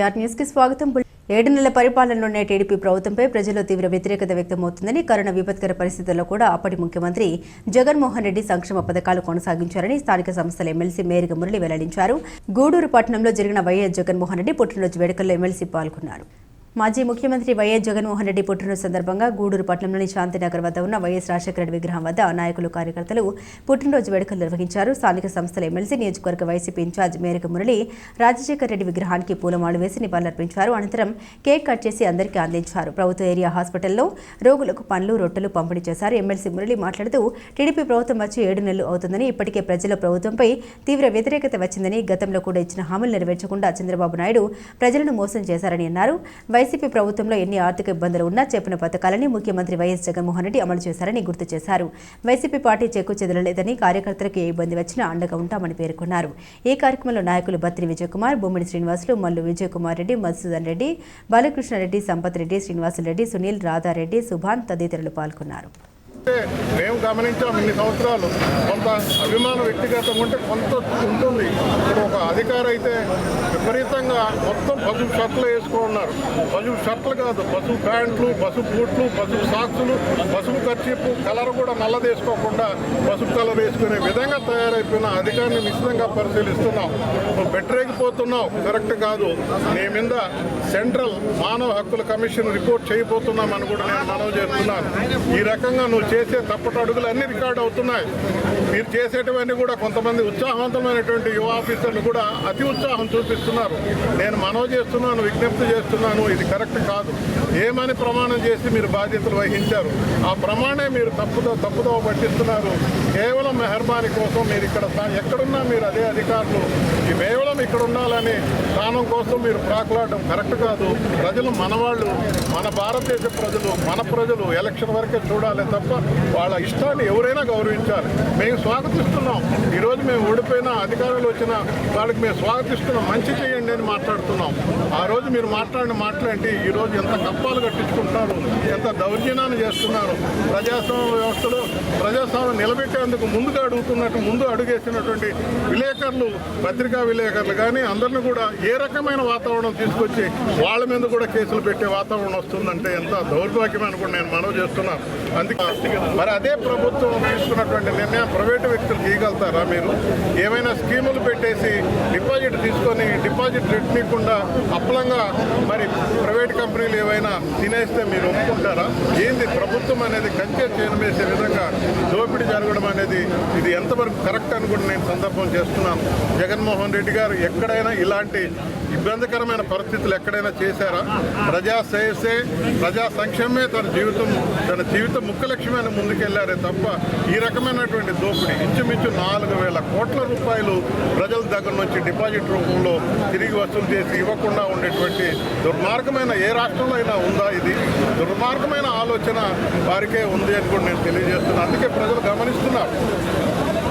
Star news కి స్వాగతం. 7 నెలల పరిపాలనలోనే టీడీపీ ప్రభుత్వంపై ప్రజల్లో తీవ్ర వ్యతిరేకత వ్యక్తమవుతుందని, కరోనా విపత్కర పరిస్థితుల్లో కూడా అప్పటి ముఖ్యమంత్రి జగన్మోహన్ రెడ్డి సంక్షేమ పథకాలు కొనసాగించారని స్థానిక సంస్థల ఎమ్మెల్సీ మేరిగ మురళి వెల్లడించారు. గూడూరు పట్టణంలో జరిగిన వైఎస్ జగన్మోహన్ రెడ్డి పుట్టినరోజు వేడుకల్లో ఎమ్మెల్సీ పాల్గొన్నారు. మాజీ ముఖ్యమంత్రి వైఎస్ జగన్మోహన్ రెడ్డి పుట్టినరోజు సందర్భంగా గూడూరు పట్టణంలోని శాంతినగర్ వద్ద ఉన్న వైఎస్ రాజశేఖర రెడ్డి విగ్రహం వద్ద నాయకులు, కార్యకర్తలు పుట్టినరోజు వేడుకలు నిర్వహించారు. స్థానిక సంస్థల ఎమ్మెల్సీ, నియోజకవర్గ వైసీపీ ఇన్ఛార్జ్ మేరిగ మురళి రాజశేఖర రెడ్డి విగ్రహానికి పూలమాలు వేసి నివాళులర్పించారు. అనంతరం కేక్ కట్ చేసి అందరికీ అందించారు. ప్రభుత్వ ఏరియా హాస్పిటల్లో రోగులకు పండ్లు, రొట్టెలు పంపిణీ చేశారు. ఎమ్మెల్సీ మురళి మాట్లాడుతూ, టీడీపీ ప్రభుత్వం వచ్చి 7 నెలలు అవుతుందని, ఇప్పటికే ప్రజల ప్రభుత్వంపై తీవ్ర వ్యతిరేకత వచ్చిందని, గతంలో కూడా ఇచ్చిన హామీలు నెరవేర్చకుండా చంద్రబాబు నాయుడు ప్రజలను మోసం చేశారని అన్నారు. వైసీపీ ప్రభుత్వంలో ఎన్ని ఆర్థిక ఇబ్బందులు ఉన్నా చెప్పిన పథకాలని ముఖ్యమంత్రి వైఎస్ జగన్మోహన్ రెడ్డి అమలు చేశారని గుర్తు చేశారు. వైసీపీ పార్టీ చెక్కు చెదరలేదని, కార్యకర్తలకు ఏ ఇబ్బంది వచ్చినా అండగా ఉంటామని పేర్కొన్నారు. ఈ కార్యక్రమంలో నాయకులు బత్రి విజయకుమార్, బొమ్మిడి శ్రీనివాసులు, మల్లు విజయకుమార్ రెడ్డి, మధుసూదన్ రెడ్డి, బాలకృష్ణారెడ్డి, సంపత్ రెడ్డి, శ్రీనివాసులరెడ్డి, సునీల్, రాధారెడ్డి, సుభాన్ తదితరులు పాల్గొన్నారు. మేము గమనించాం, ఇన్ని సంవత్సరాలు కొంత అభిమానం వ్యక్తిగతంగా ఉంటే కొంత ఉంటుంది. ఇప్పుడు ఒక అధికారి అయితే విపరీతంగా మొత్తం పసుపు షర్ట్లు వేసుకున్నారు. పసుపు షర్ట్లు కాదు, పసుపు ప్యాంట్లు, పసుపు బూట్లు, పసుపు సాక్సులు, పసుపు కర్చీపు, కలర్ కూడా నల్లదేసుకోకుండా పసుపు కలర్ వేసుకునే విధంగా తయారైపోయిన అధికారిని నిశ్చితంగా పరిశీలిస్తున్నాం. బెటరేగిపోతున్నావు, కరెక్ట్ కాదు. నీ మీద సెంట్రల్ మానవ హక్కుల కమిషన్ రిపోర్ట్ చేయబోతున్నామని కూడా నేను మనవి చేస్తున్నాను. ఈ రకంగా నువ్వు చేసే తప్పటి అడుగులు అన్ని రికార్డు అవుతున్నాయి. మీరు చేసేటివన్నీ కూడా కొంతమంది ఉత్సాహవంతమైనటువంటి యువ ఆఫీసర్లు కూడా అతి ఉత్సాహం చూపిస్తున్నారు. నేను మనవి చేస్తున్నాను, విజ్ఞప్తి చేస్తున్నాను, ఇది కరెక్ట్ కాదు. ఏమని ప్రమాణం చేసి మీరు బాధ్యతలు వహించారు, ఆ ప్రమాణే మీరు తప్పుదోవ పట్టిస్తున్నారు. కేవలం మెహర్బానీ కోసం మీరు ఇక్కడ ఎక్కడున్నా మీరు అదే అధికారులు కేవలం ఇక్కడ ఉండాలని స్థానం కోసం మీరు ప్రాకులాడడం కరెక్ట్ కాదు. ప్రజలు మనవాళ్ళు, మన భారతదేశ ప్రజలు, మన ప్రజలు ఎలక్షన్ వరకే చూడాలి తప్ప వాళ్ళ ఇష్టాన్ని ఎవరైనా గౌరవించాలి. మేము స్వాగతిస్తున్నాం. ఈరోజు మేము ఓడిపోయినా, అధికారులు వచ్చిన వాళ్ళకి మేము స్వాగతిస్తున్నాం. మంచి చేయండి అని మాట్లాడుతున్నాం. ఆ రోజు మీరు మాట్లాడిన మాట్లాడి ఈరోజు ఎంత కప్పాలు కట్టించుకుంటున్నారు, ఎంత దౌర్జన్యాన్ని చేస్తున్నారు. ప్రజాస్వామ్య వ్యవస్థలో ప్రజాస్వామ్యం నిలబెట్టేందుకు ముందుగా ముందు అడుగేసినటువంటి విలేకరులు, పత్రికా విలేకరులు కానీ అందరినీ కూడా ఏ రకమైన వాతావరణం తీసుకొచ్చి వాళ్ళ మీద కూడా కేసులు పెట్టే వాతావరణం వస్తుందంటే ఎంత దౌర్భాగ్యం అని కూడా నేను మనవి చేస్తున్నాను. అందుకే మరి అదే ప్రభుత్వం తీసుకున్నటువంటి నిర్ణయం ప్రైవేటు వ్యక్తులు చేయగలుగుతారా? మీరు ఏమైనా స్కీములు పెట్టేసి డిపాజిట్ తీసుకొని డిపాజిట్ రెట్టినకుండా అప్పలంగా మరి ప్రైవేట్ కంపెనీలు ఏవైనా తినేస్తే మీరు ఒప్పుకుంటారా? ఏంది ప్రభుత్వం అనేది కంచె చేనవేసే విధంగా దోపిడీ జరగడం అనేది ఇది ఎంతవరకు కరెక్ట్ అని కూడా నేను సందర్భం చేస్తున్నాను. జగన్మోహన్ రెడ్డి గారు ఎక్కడైనా ఇలాంటి ఇబ్బందికరమైన పరిస్థితులు ఎక్కడైనా చేశారా? ప్రజా శ్రేయస్సే, ప్రజా సంక్షేమమే తన జీవితం ముఖ్య లక్ష్యమైన ముందుకెళ్లారే తప్ప ఈ రకమైనటువంటి దోపిడీ ఇంచుమించు 4,000 కోట్ల రూపాయలు ప్రజల దగ్గర నుంచి డిపాజిట్ రూపంలో తిరిగి వసూలు చేసి ఇవ్వకుండా ఉండేటువంటి దుర్మార్గమైన ఏ రాష్ట్రంలో అయినా ఉందా? ఇది దుర్మార్గమైన ఆలోచన వారికే ఉంది అని కూడా నేను తెలియజేస్తున్నాను. అందుకే ప్రజలు గమనిస్తున్నారు.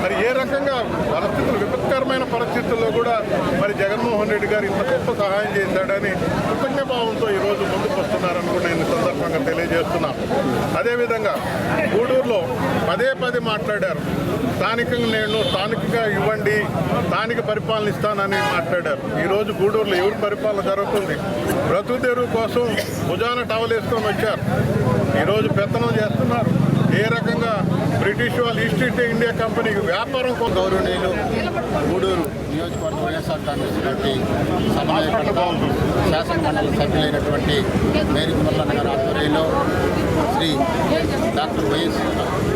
మరి ఏ రకంగా పరిస్థితులు, విపత్కరమైన పరిస్థితుల్లో కూడా మరి జగన్మోహన్ రెడ్డి గారు ఇంత గొప్ప సహాయం చేశాడని కృతజ్ఞభావంతో ఈరోజు ముందుకు వస్తున్నారని కూడా నేను సందర్భంగా తెలియజేస్తున్నాను. అదేవిధంగా గూడూరులో పదే మాట్లాడారు. స్థానికంగా ఇవ్వండి, స్థానిక పరిపాలన ఇస్తానని మాట్లాడారు. ఈరోజు గూడూరులో ఎవరి పరిపాలన జరుగుతుంది? బ్రతుకు తెరువు కోసం భుజాన టవల్ వేసుకొని వచ్చారు. ఈరోజు పెత్తనం చేస్తున్నారు. ఏ రకంగా బ్రిటిష్ వాళ్ళు ఈస్ట్ ఇండియా కంపెనీకి వ్యాపారం గౌరవనీయులు గూడూరు నియోజకవర్గ వైఎస్ఆర్ కాంగ్రెస్ పార్టీ సమన్వయకర్త, శాసనమండలి సభ్యులైనటువంటి మేరిగ మురళి గారి ఆధ్వర్యంలో శ్రీ డాక్టర్ వైఎస్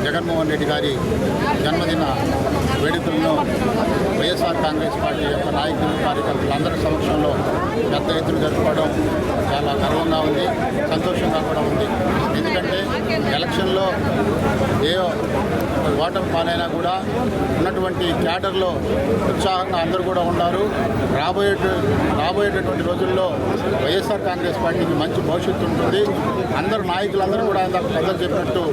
జగన్మోహన్ రెడ్డి గారి జన్మదిన వేడుకలను వైఎస్ఆర్ కాంగ్రెస్ పార్టీ యొక్క నాయకులు, కార్యకర్తలు అందరి సమక్షంలో పెద్ద ఎత్తున జరుపుకోవడం చాలా గర్వంగా ఉంది, సంతోషంగా కూడా ఉంది. ఎందుకంటే ఎలక్షన్లో ఏ ఓటర్ పాలైనా కూడా ఉన్నటువంటి క్యాడర్లో ఉత్సాహంగా అందరూ కూడా ఉన్నారు. రాబోయేటటువంటి రోజుల్లో వైఎస్ఆర్ కాంగ్రెస్ పార్టీకి మంచి భవిష్యత్తు ఉంటుంది. అందరూ నాయకులందరూ కూడా ప్రజలు చెప్పినట్టు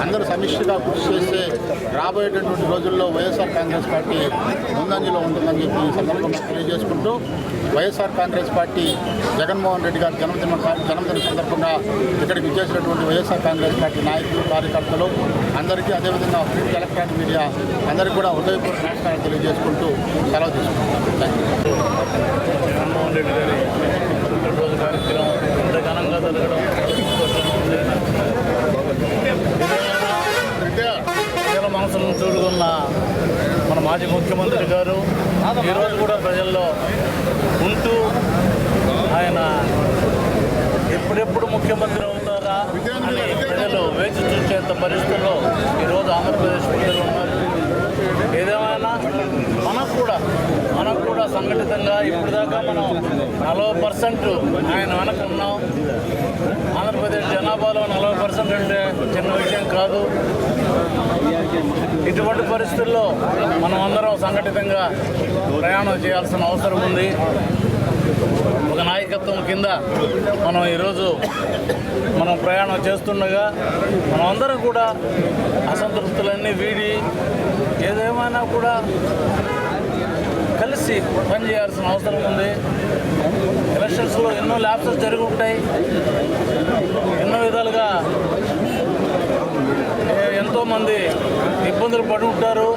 అందరూ సమిష్టిగా కృషి చేస్తే రాబోయేటటువంటి రోజుల్లో వైఎస్ఆర్ కాంగ్రెస్ పార్టీ ముందంజలో ఉంటుందని చెప్పి ఈ సందర్భంగా తెలియజేసుకుంటూ, వైఎస్ఆర్ కాంగ్రెస్ పార్టీ జగన్మోహన్ రెడ్డి గారి జన్మదిన సందర్భంగా ఇక్కడికి విచ్చేసినటువంటి వైఎస్ఆర్ కాంగ్రెస్ పార్టీ నాయకులు, కార్యకర్తలు అందరికీ, అదేవిధంగా ప్రింట్, ఎలక్ట్రానిక్ మీడియా అందరికీ కూడా హృదయపూర్వక నమస్కారాలు తెలియజేసుకుంటూ సెలవు తీసుకుంటున్నాను. Thank you. జగన్మోహన్ రెడ్డి గారి కార్యక్రమం ఇంత ఘనంగా జరగడం సంతోషంగా ఉంది. ప్రజల మనసులను చూడుకున్న మన మాజీ ముఖ్యమంత్రి గారు ఈరోజు కూడా ప్రజల్లో ఉంటూ ఆయన ఎప్పుడెప్పుడు ముఖ్యమంత్రి అవుతారా అని ప్రజలు వేచి చూసేంత పరిస్థితుల్లో ఈరోజు ఆంధ్రప్రదేశ్ ప్రజలు ఉన్నారు. ఏదేమైనా మనకు కూడా సంఘటితంగా ఇప్పటిదాకా మనం 40% ఆయన వెనక ఉన్నాం. ఆంధ్రప్రదేశ్ జనాభాలో 40% అంటే చిన్న విషయం కాదు. ఇటువంటి పరిస్థితుల్లో మనం అందరం సంఘటితంగా ప్రయాణం చేయాల్సిన అవసరం ఉంది. ఒక నాయకత్వం కింద మనం ఈరోజు ప్రయాణం చేస్తుండగా మనం అందరం కూడా అసంతృప్తులన్నీ వీడి ఏదేమైనా కూడా కలిసి పనిచేయాల్సిన అవసరం ఉంది. ఎలక్షన్స్లో ఎన్నో ల్యాప్సెస్ జరిగి ఉంటాయి. ఎన్నో విధాలుగా ఎంతోమంది ఇబ్బందులు పడి ఉంటారు.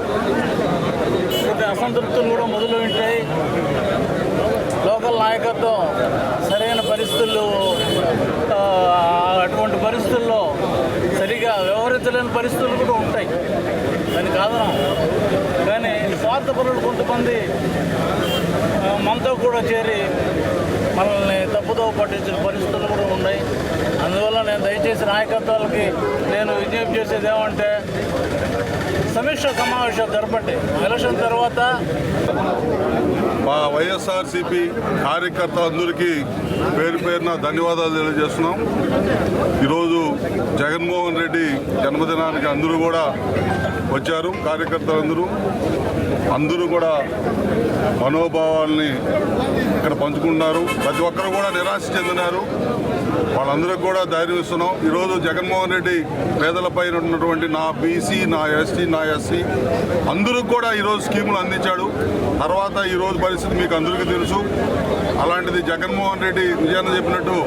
కొన్ని అసంతృప్తులు కూడా మొదలు ఉంటాయి. లోకల్ నాయకత్వం సరైన పరిస్థితులు అటువంటి పరిస్థితుల్లో సరిగా వ్యవహరించలేని పరిస్థితులు కూడా ఉంటాయి. దాని కారణం కానీ స్వార్థపరులు కొంతమంది మనతో కూడా చేరి మనల్ని తప్పుదోవ పట్టించిన పరిస్థితులు కూడా ఉన్నాయి. అందువల్ల నేను దయచేసి నాయకత్వాలకి నేను విజ్ఞప్తి చేసేది ఏమంటే సమీక్ష సమావేశాలు జరపండి. ఎలక్షన్ తర్వాత మా వైఎస్ఆర్సీపీ కార్యకర్తలందరికీ పేరు పేరున ధన్యవాదాలు తెలియజేస్తున్నాం. ఈరోజు జగన్మోహన్ రెడ్డి జన్మదినానికి అందరూ కూడా వచ్చారు. అందరూ కూడా మనోభావాల్ని ఇక్కడ పంచుకుంటున్నారు. ప్రతి ఒక్కరు కూడా నిరాశ చెందినారు. వాళ్ళందరికీ కూడా ధైర్యం ఇస్తున్నాం. ఈరోజు జగన్మోహన్ రెడ్డి పేదలపై ఉన్నటువంటి నా బీసీ, నా ఎస్టీ, నా ఎస్సీ అందరికి కూడా ఈరోజు స్కీములు అందించాడు. తర్వాత ఈరోజు పరిస్థితి మీకు అందరికీ తెలుసు. అలాంటిది జగన్మోహన్ రెడ్డి విజయాన్ని చెప్పినట్టు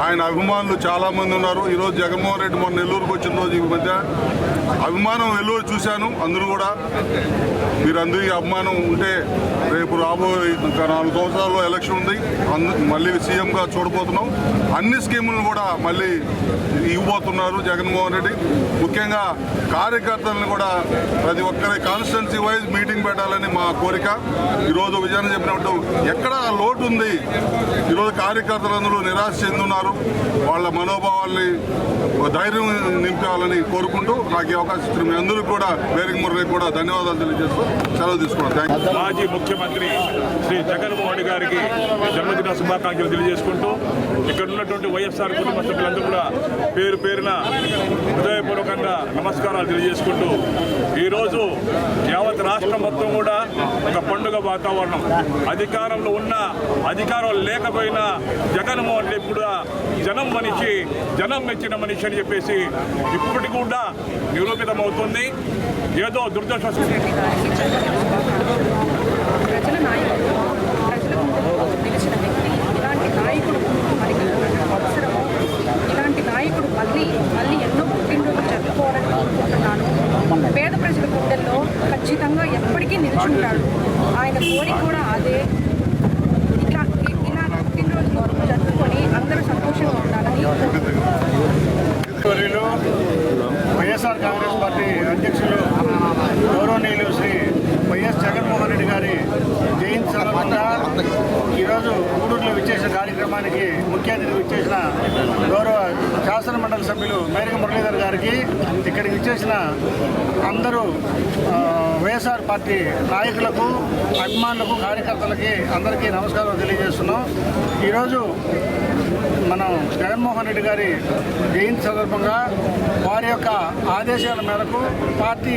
ఆయన అభిమానులు చాలామంది ఉన్నారు. ఈరోజు జగన్మోహన్ రెడ్డి మొన్న నెల్లూరుకు వచ్చిన రోజు ఈ మధ్య అభిమానం నెల్లూరు చూశాను. అందరూ కూడా మీరందరికీ అభిమానం ఉంటే రేపు రాబోయే 4 సంవత్సరాల్లో ఎలక్షన్ ఉంది. మళ్ళీ సీఎంగా చూడబోతున్నాం. అన్ని స్కీములను కూడా మళ్ళీ ఇవ్వబోతున్నారు జగన్మోహన్ రెడ్డి. ముఖ్యంగా కార్యకర్తలను కూడా ప్రతి ఒక్కరి కాన్స్టిట్యున్సీ వైజ్ మీటింగ్ పెట్టాలని మా కోరిక. ఈరోజు విజయాన్ని చెప్పినట్టు ఎక్కడ లోటు ఉంది. ఈరోజు కార్యకర్తలందరూ నిరాశ చెందున్నారు. వాళ్ళ మనోభావాల్ని ధైర్యం నింపాలని కోరుకుంటూ నాకు ఈ అవకాశం ఇచ్చిన మీ అందరూ కూడా వేదిక మురళికి కూడా ధన్యవాదాలు తెలియజేస్తూ సెలవు తీసుకున్నాను. మాజీ ముఖ్యమంత్రి శ్రీ జగన్మోహన్ రెడ్డి గారికి జన్మదిన శుభాకాంక్షలు తెలియజేసుకుంటూ ఇక్కడ ఉన్నటువంటి వైఎస్ఆర్ కుటుంబ సభ్యులందరూ కూడా పేరు పేరున హృదయపూర్వకంగా నమస్కారాలు తెలియజేసుకుంటూ ఈరోజు యావత్ రాష్ట్రం మొత్తం కూడా ఒక పండుగ వాతావరణం. అధికారంలో ఉన్న అధికారం లేకపోయినా జగన్మోహన్ రెడ్డి కూడా జనం మనిషి, జనం మెచ్చిన మనిషి అని చెప్పేసి ఇప్పటికి కూడా నిరూపితమవుతుంది. ఏదో దురదృష్టం ప్రజల నాయకుడు, ప్రజల నిలిచిన వ్యక్తి, ఇలాంటి నాయకుడు మనకి అవసరము. ఇలాంటి నాయకుడు మళ్ళీ ఎన్నో పుట్టినరోజులు జరుపుకోవాలని కోరుకుంటున్నాను. పేద ప్రజల గుండెల్లో ఖచ్చితంగా ఎప్పటికీ నిలుచుంటాడు. ఆయన కోరిక కూడా అదే. ఇలా పుట్టినరోజులు జరుపుకొని అందరూ సంతోషంగా ఉండాలని వైఎస్ఆర్ కాంగ్రెస్ పార్టీ అధ్యక్షులు గౌరవనీయులు శ్రీ వైఎస్ జగన్మోహన్ రెడ్డి గారి జయంతి సందర్భంగా ఈరోజు గూడూరులో విచ్చేసిన కార్యక్రమానికి ముఖ్య అతిథి విచ్చేసిన గౌరవ శాసన మండలి సభ్యులు మేరక మురళీధర్ గారికి, ఇక్కడికి విచ్చేసిన అందరూ వైఎస్ఆర్ పార్టీ నాయకులకు, అభిమానులకు, కార్యకర్తలకి అందరికీ నమస్కారం తెలియజేస్తున్నాం. ఈరోజు మనం జగన్మోహన్ రెడ్డి గారి జయంతి సందర్భంగా వారి యొక్క ఆదేశాల మేరకు పార్టీ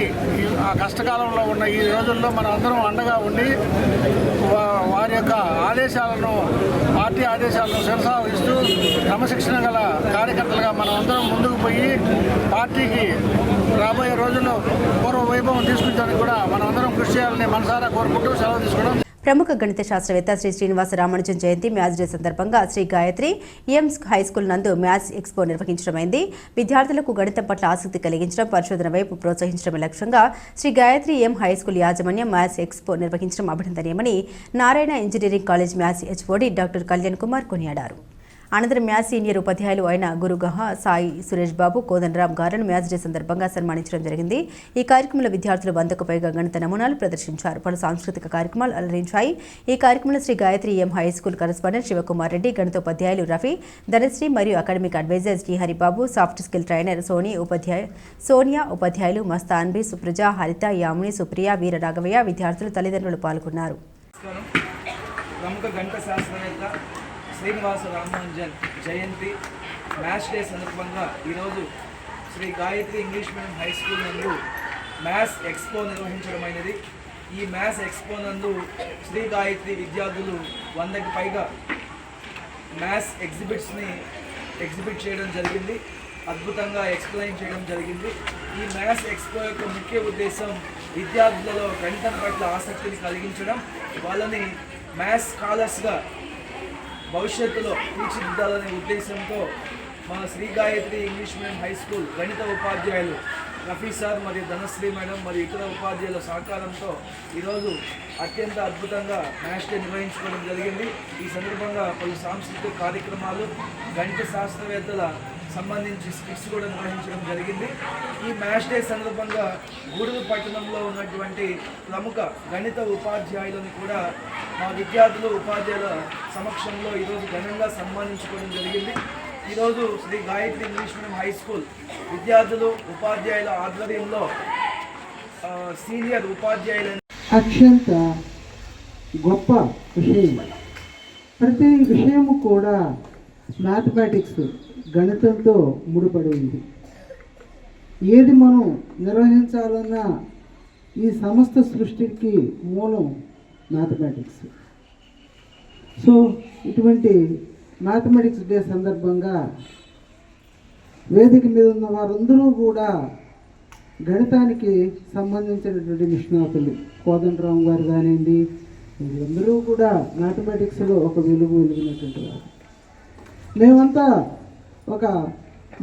ఆ కష్టకాలంలో ఉన్న ఈ రోజుల్లో మనం అందరం అండగా ఉండి వారి యొక్క ఆదేశాలను, పార్టీ ఆదేశాలను శిరసావహిస్తూ క్రమశిక్షణ గల కార్యకర్తలుగా మనం అందరం ముందుకు పోయి పార్టీకి రాబోయే రోజుల్లో పూర్వ వైభవం తీసుకుంటానికి కూడా మనం అందరం కృషి చేయాలని మనసారా కోరుకుంటూ సెలవు తీసుకున్నాం. ప్రముఖ గణిత శాస్త్రవేత్త శ్రీ శ్రీనివాస రామానుజన్ జయంతి మ్యాథ్స్ డే సందర్భంగా శ్రీ గాయత్రి ఎంస్ హైస్కూల్ నందు మ్యాథ్స్ ఎక్స్పో నిర్వహించడమైంది. విద్యార్థులకు గణితం పట్ల ఆసక్తి కలిగించడం, పరిశోధన వైపు ప్రోత్సహించడమే లక్ష్యంగా శ్రీ గాయత్రి ఎం హైస్కూల్ యాజమాన్యం మ్యాథ్స్ ఎక్స్పో నిర్వహించడం అభినందనీయమని Narayana engineering college maths HOD doctor Kalyan Kumar కొనియాడారు. అనంతరం మ్యాథ్స్ సీనియర్ ఉపాధ్యాయులు అయిన గురుగహ సాయి సురేష్ బాబు కోదండరామ్ గారును మ్యాథ్స్ డే సందర్భంగా సన్మానించడం జరిగింది. ఈ కార్యక్రమంలో విద్యార్థులు 100కు పైగా గణిత నమూనాలు ప్రదర్శించారు. పలు సాంస్కృతిక కార్యక్రమాలు అలరించాయి. ఈ కార్యక్రమంలో Sri Gayatri M high school correspondent Sivakumar Reddy, గణితోపాధ్యాయులు రఫీ, ధనశ్రీ మరియు academic adviser Sri Haribabu, soft skill trainer Sonia, ఉపాధ్యాయులు మస్తాన్బి, సుప్రజ, హరిత, యామిని, సుప్రియ, వీర రాఘవయ్య, విద్యార్థులు, తల్లిదండ్రులు పాల్గొన్నారు. ప్రముఖ గణిత శాస్త్రవేత్త శ్రీనివాస రామానుజన్ జయంతి మ్యాథ్స్ డే సందర్భంగా ఈరోజు Shri Gayatri English medium high school నందు మ్యాథ్స్ ఎక్స్పో నిర్వహించడమైనది. ఈ మ్యాథ్స్ ఎక్స్పో నందు శ్రీ గాయత్రి విద్యార్థులు 100కి పైగా మ్యాథ్స్ ఎగ్జిబిట్ చేయడం జరిగింది. అద్భుతంగా ఎక్స్ప్లెయిన్ చేయడం జరిగింది. ఈ మ్యాథ్స్ ఎక్స్పో యొక్క ముఖ్య ఉద్దేశం విద్యార్థులలో గణితం పట్ల ఆసక్తిని కలిగించడం, వాళ్ళని మ్యాథ్స్ స్కాలర్స్గా భవిష్యత్తులో తీర్చిదిద్దాలనే ఉద్దేశంతో మా Shri Gayatri English medium high school గణిత ఉపాధ్యాయులు రఫీ సార్ మరియు ధనశ్రీ మేడం మరియు ఇతర ఉపాధ్యాయుల సహకారంతో ఈరోజు అత్యంత అద్భుతంగా మ్యాథ్స్ డే నిర్వహించుకోవడం జరిగింది. ఈ సందర్భంగా పలు సాంస్కృతిక కార్యక్రమాలు, గణిత శాస్త్రవేత్తల సంబంధించి స్కిట్స్ కూడా నిర్వహించడం జరిగింది. ఈ మ్యాథ్స్ డే సందర్భంగా గూడూరు పట్టణంలో ఉన్నటువంటి ప్రముఖ గణిత ఉపాధ్యాయులను కూడా మా విద్యార్థులు, ఉపాధ్యాయుల సమక్షంలో ఈరోజు ఘనంగా సన్మానించుకోవడం జరిగింది. ఈరోజు Shri Gayatri English medium high school విద్యార్థులు, ఉపాధ్యాయుల ఆధ్వర్యంలో సీనియర్ ఉపాధ్యాయుల అత్యంత గొప్ప విషయం. ప్రతి విషయము కూడా మ్యాథమెటిక్స్ గణితంతో ముడిపడి ఉంది. ఏది మనం నిర్వహించాలన్నా ఈ సమస్త సృష్టికి మూలం మ్యాథమెటిక్స్. సో ఇటువంటి మ్యాథమెటిక్స్ డే సందర్భంగా వేదిక మీద ఉన్న వారందరూ కూడా గణితానికి సంబంధించినటువంటి నిష్ణాతులు, కోదండరామ్ గారు కానివ్వండి, వీళ్ళందరూ కూడా మ్యాథమెటిక్స్లో ఒక వెలిగినటువంటి వారు. మేమంతా ఒక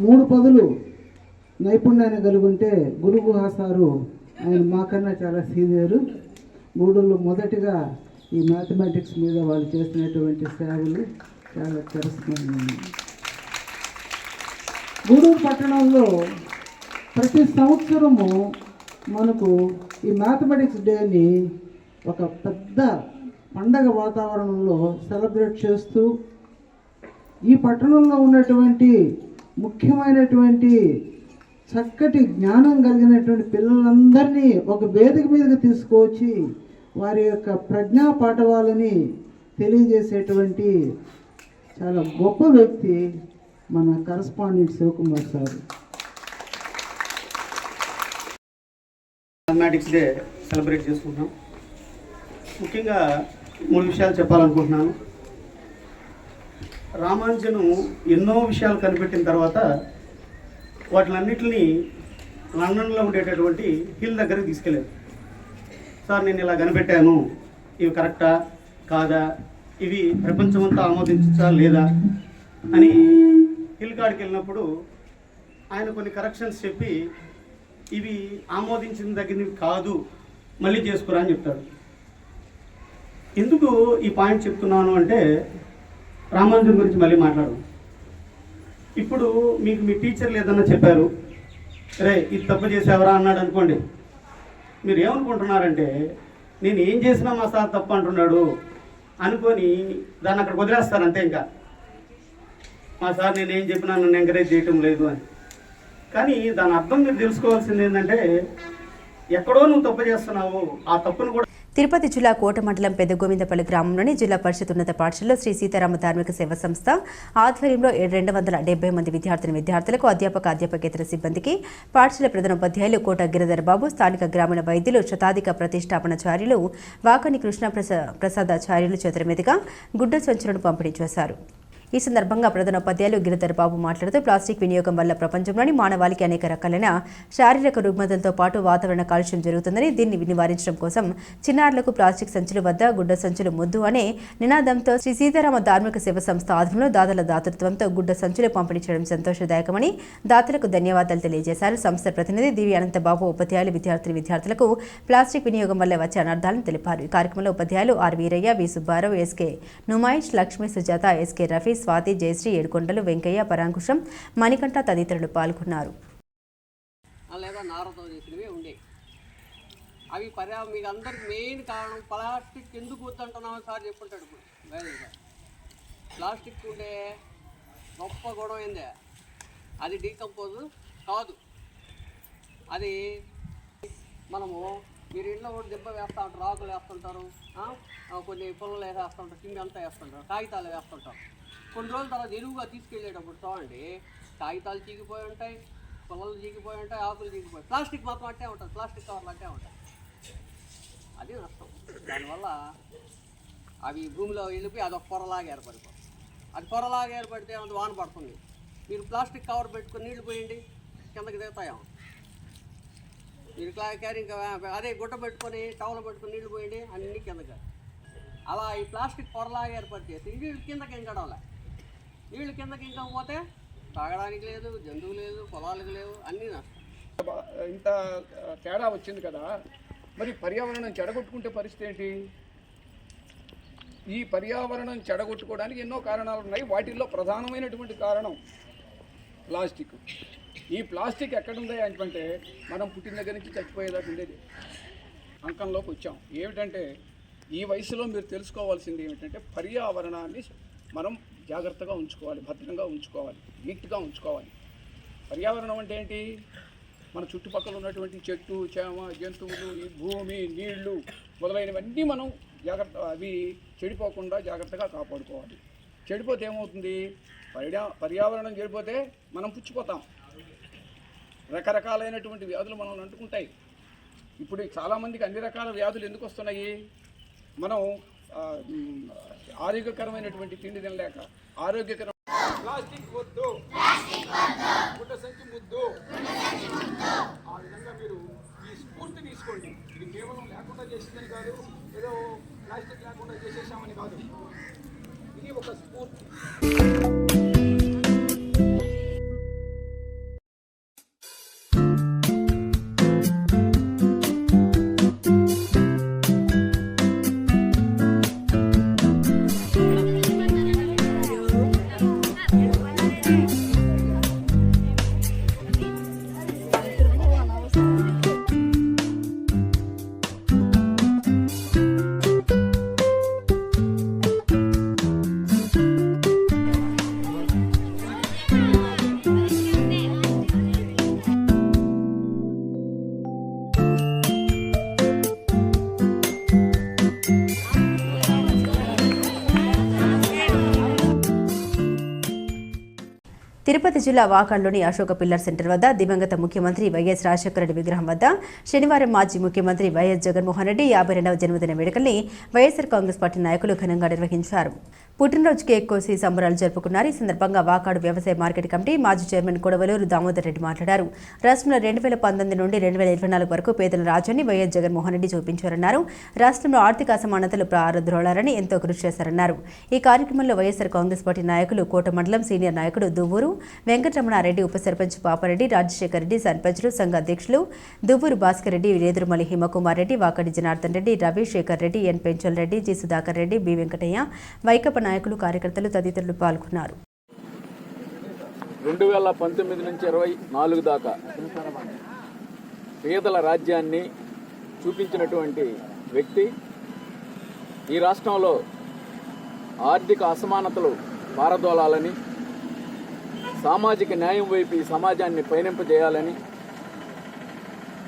3 పదులు నైపుణ్యాన్ని కలిగి ఉంటే గురుగుహ సారు ఆయన మాకన్నా చాలా సీనియరు. గూడూరులో మొదటిగా ఈ మ్యాథమెటిక్స్ మీద వాళ్ళు చేసినటువంటి సేవలు చాలా చిరస్మరణీయం. గూడూరు పట్టణంలో ప్రతి సంవత్సరము మనకు ఈ మ్యాథమెటిక్స్ డేని ఒక పెద్ద పండగ వాతావరణంలో సెలబ్రేట్ చేస్తూ ఈ పట్టణంలో ఉన్నటువంటి ముఖ్యమైనటువంటి చక్కటి జ్ఞానం కలిగినటువంటి పిల్లలందరినీ ఒక వేదిక మీదకి తీసుకువచ్చి వారి యొక్క ప్రజ్ఞా పాఠవాలని తెలియజేసేటువంటి చాలా గొప్ప వ్యక్తి మన correspondent Shivakumar sir. Mathematics day celebrate చేసుకుంటున్నాం. ముఖ్యంగా 3 విషయాలు చెప్పాలనుకుంటున్నాను. రామానుజను ఎన్నో విషయాలు కనిపెట్టిన తర్వాత వాటిలన్నిటిని లండన్లో ఉండేటటువంటి హిల్ దగ్గరికి తీసుకెళ్ళారు. సార్ నేను ఇలా కనిపెట్టాను, ఇవి కరెక్టా కాదా, ఇవి ప్రపంచమంతా ఆమోదించా లేదా అని హిల్ కాడికి వెళ్ళినప్పుడు ఆయన కొన్ని కరెక్షన్స్ చెప్పి ఇవి ఆమోదించిన దగ్గర కాదు, మళ్ళీ చేసుకురా అని చెప్తాడు. ఎందుకు ఈ పాయింట్ చెప్తున్నాను అంటే రామానుజన్ గురించి మళ్ళీ మాట్లాడదాం. ఇప్పుడు మీకు మీ టీచర్లు ఏదన్నా చెప్పారు, రే ఇది తప్పు చేసేవరా అన్నాడు అనుకోండి, మీరు ఏమనుకుంటున్నారంటే నేను ఏం చేసినా మా సార్ తప్పు అంటున్నాడు అనుకొని దాన్ని అక్కడ వదిలేస్తారు అంతే. ఇంకా మా సార్ నేను ఏం చెప్పినా నన్ను ఎంకరేజ్ చేయటం లేదు అని. కానీ దాని అర్థం మీరు తెలుసుకోవాల్సింది ఏంటంటే ఎక్కడో నువ్వు తప్పు చేస్తున్నావు, ఆ తప్పును కూడా. తిరుపతి జిల్లా కోట మండలం పెద్దగోవిందపల్లి గ్రామంలోని జిల్లా పరిషత్ ఉన్నత పాఠశాలలో శ్రీ సీతారామ ధార్మిక సేవా సంస్థ ఆధ్వర్యంలో 270 మంది విద్యార్థులకు అధ్యాపకేతర సిబ్బందికి పాఠశాల ప్రధానోపాధ్యాయులు కోట గిరిధర్ బాబు, స్థానిక గ్రామీణ వైద్యులు, శతాధిక ప్రతిష్టాపనాచార్యులు వాకని కృష్ణ ప్రసాదాచార్యులు చేతుల మీదుగా గుడ్డ సంచులను పంపిణీ చేశారు. ఈ సందర్భంగా ప్రధానోపాధ్యాయులు గిరిధర్ బాబు మాట్లాడుతూ ప్లాస్టిక్ వినియోగం వల్ల ప్రపంచంలోని మానవాళికి అనేక రకాలైన శారీరక రుగ్మతలతో పాటు వాతావరణ కాలుష్యం జరుగుతుందని, దీన్ని నివారించడం కోసం చిన్నారులకు ప్లాస్టిక్ సంచుల వద్ద గుడ్డ సంచులు ముద్దు అనే నినాదంతో శ్రీ సీతారామ ధార్మిక సేవ సంస్థ ఆధ్వర్యంలో దాతల దాతృత్వంతో గుడ్డ సంచులు పంపిణీ చేయడం సంతోషదాయకమని దాతలకు ధన్యవాదాలు తెలియజేశారు. సంస్థ ప్రతినిధి దివి అనంతబాబు ఉపాధ్యాయులు విద్యార్థులకు ప్లాస్టిక్ వినియోగం వల్ల వచ్చే అనర్థాలను తెలిపారు. ఈ కార్యక్రమంలో ఉపాధ్యాయులు R Veeraiah, V Subbarao, SK Numaish, Lakshmi, Sujatha, SK Rafi, Swathi, Jayasri, Edukondalu, Venkaiah, Paramkusam, Manikanta తదితరులు పాల్గొన్నారు. లేదా నారతో చేసినవి ఉండే అవి మీకు అందరికి మెయిన్ కారణం ప్లాస్టిక్ ఎందుకు వద్దంటున్నామో సార్ చెప్పుంటాడు. ఇప్పుడు ప్లాస్టిక్ ఉండే గొప్ప గొడవ ఏందే, అది డీకంపోజ్ కాదు. అది మనము మీరు ఇంట్లో కూడా దెబ్బ వేస్తూ ఉంటారు, ఆకులు వేస్తుంటారు, కొన్ని పొలలు వేస్తుంటారు, కింద అంతా వేస్తుంటారు, కాగితాలు వేస్తుంటారు. కొన్ని రోజుల తర్వాత ఎరువుగా తీసుకెళ్ళేటప్పుడు చూడండి కాగితాలు చీకిపోయి ఉంటాయి, పొలలు చీకిపోయి ఉంటాయి, ఆకులు చీకిపోయి, ప్లాస్టిక్ మాత్రం అట్టే ఉంటుంది, ప్లాస్టిక్ కవర్లు అట్టే ఉంటాయి. అది నష్టం. దానివల్ల అవి భూమిలో వెళ్ళిపోయి అదొక పొరలాగా ఏర్పడిపోతుంది. అది పొరలాగా ఏర్పడితే అది వాన పడుతుంది. మీరు ప్లాస్టిక్ కవర్ పెట్టుకుని నీళ్లు పోయండి, కిందకి దిగుతాయా. మీరు క్యారింగ్ అదే గుడ్డ పెట్టుకొని టవల్ పెట్టుకుని నీళ్లు పోయండి, అన్ని కిందకి. అలా ఈ ప్లాస్టిక్ పొరలాగా ఏర్పడిచేసి నీళ్ళు కిందకి ఇంకడాలి. నీళ్ళు కిందకి ఇంకపోతే తాగడానికి లేదు, జంతువు లేదు, పొలాలకు లేవు, అన్నీ నష్టం. ఇంత తేడా వచ్చింది కదా, మరి పర్యావరణం చెడగొట్టుకుంటే పరిస్థితి ఏంటి? ఈ పర్యావరణం చెడగొట్టుకోవడానికి ఎన్నో కారణాలు ఉన్నాయి. వాటిల్లో ప్రధానమైనటువంటి కారణం ప్లాస్టిక్. ఈ ప్లాస్టిక్ ఎక్కడుంది అంటే మనం పుట్టిన దగ్గర నుంచి చచ్చిపోయేదాకా ఉండేది. అంకంలోకి వచ్చాం. ఏమిటంటే ఈ వయసులో మీరు తెలుసుకోవాల్సింది ఏమిటంటే పర్యావరణాన్ని మనం జాగ్రత్తగా ఉంచుకోవాలి, భద్రంగా ఉంచుకోవాలి, నీట్గా ఉంచుకోవాలి. పర్యావరణం అంటే ఏంటి? మన చుట్టుపక్కల ఉన్నటువంటి చెట్టు, చేమ, జంతువులు, ఈ భూమి, నీళ్లు మొదలైనవన్నీ మనం అవి చెడిపోకుండా జాగ్రత్తగా కాపాడుకోవాలి. చెడిపోతే ఏమవుతుంది? పర్యావరణం చెడిపోతే మనం పుచ్చిపోతాం. రకరకాలైనటువంటి వ్యాధులు మనల్ని అంటుకుంటాయి. ఇప్పుడు చాలామందికి అన్ని రకాల వ్యాధులు ఎందుకు వస్తున్నాయి? మనం ఆరోగ్యకరమైనటువంటి తిండి తినలేక. ఆరోగ్యకరమైన ప్లాస్టిక్ వద్దు, గుడ్డ సంచి ముద్దు. ఆ విధంగా మీరు ఈ స్ఫూర్తి తీసుకోండి. ఇది కేవలం లేకుండా చేసిందని కాదు, ఏదో ప్లాస్టిక్ లేకుండా చేసేసామని కాదు, ఇది ఒక స్ఫూర్తి. తిరుపతి జిల్లా వాకాడ్లోని అశోక పిల్లర్ సెంటర్ వద్ద దివంగత ముఖ్యమంత్రి వైఎస్ రాజశేఖర రెడ్డి విగ్రహం వద్ద శనివారం మాజీ ముఖ్యమంత్రి వైఎస్ జగన్మోహన్ రెడ్డి 52వ జన్మదిన వేడుకల్ని వైఎస్ఆర్ కాంగ్రెస్ పార్టీ నాయకులు ఘనంగా నిర్వహించారు. పుట్టినరోజు కేక్ కోసి సంబరాలు జరుపుకున్నారు. ఈ సందర్భంగా వాకాడు వ్యవసాయ మార్కెట్ కమిటీ మాజీ చైర్మన్ కొడవలూరు దామోదర్ రెడ్డి మాట్లాడారు. రాష్ట్రంలో 2019 నుండి 2024 వరకు పేదల రాజ్యాన్ని వైఎస్ జగన్మోహన్ రెడ్డి చూపించారన్నారు. రాష్ట్రంలో ఆర్థిక అసమానతలు ప్రారంభోలాలని ఎంతో కృషి చేశారన్నారు. ఈ కార్యక్రమంలో వైఎస్ఆర్ కాంగ్రెస్ పార్టీ నాయకులు కోట మండలం సీనియర్ నాయకుడు దువ్వూరు వెంకటరమణారెడ్డి, ఉప సర్పంచ్ పాపారెడ్డి, రాజశేఖర్ రెడ్డి, సర్పంచ్లు, సంఘ అధ్యక్షులు దువ్వూరు భాస్కర్ రెడ్డి, నేదురుమల్లి హిమకుమార్ రెడ్డి, వాకడి జనార్దన్ రెడ్డి, రవి, శేఖర్ రెడ్డి, ఎన్ పెంచల్ రెడ్డి, జి సుధాకర్ రెడ్డి, బి వెంకటయ్య, వైకప్ప నాయకులు, కార్యకర్తలు తదితరులు పాల్గొన్నారు. 2019 నుంచి 24 దాకా పేదల రాజ్యాన్ని చూపించినటువంటి వ్యక్తి. ఈ రాష్ట్రంలో ఆర్థిక అసమానతలు పారదోలాలని, సామాజిక న్యాయం వైపు ఈ సమాజాన్ని పయనింపజేయాలని,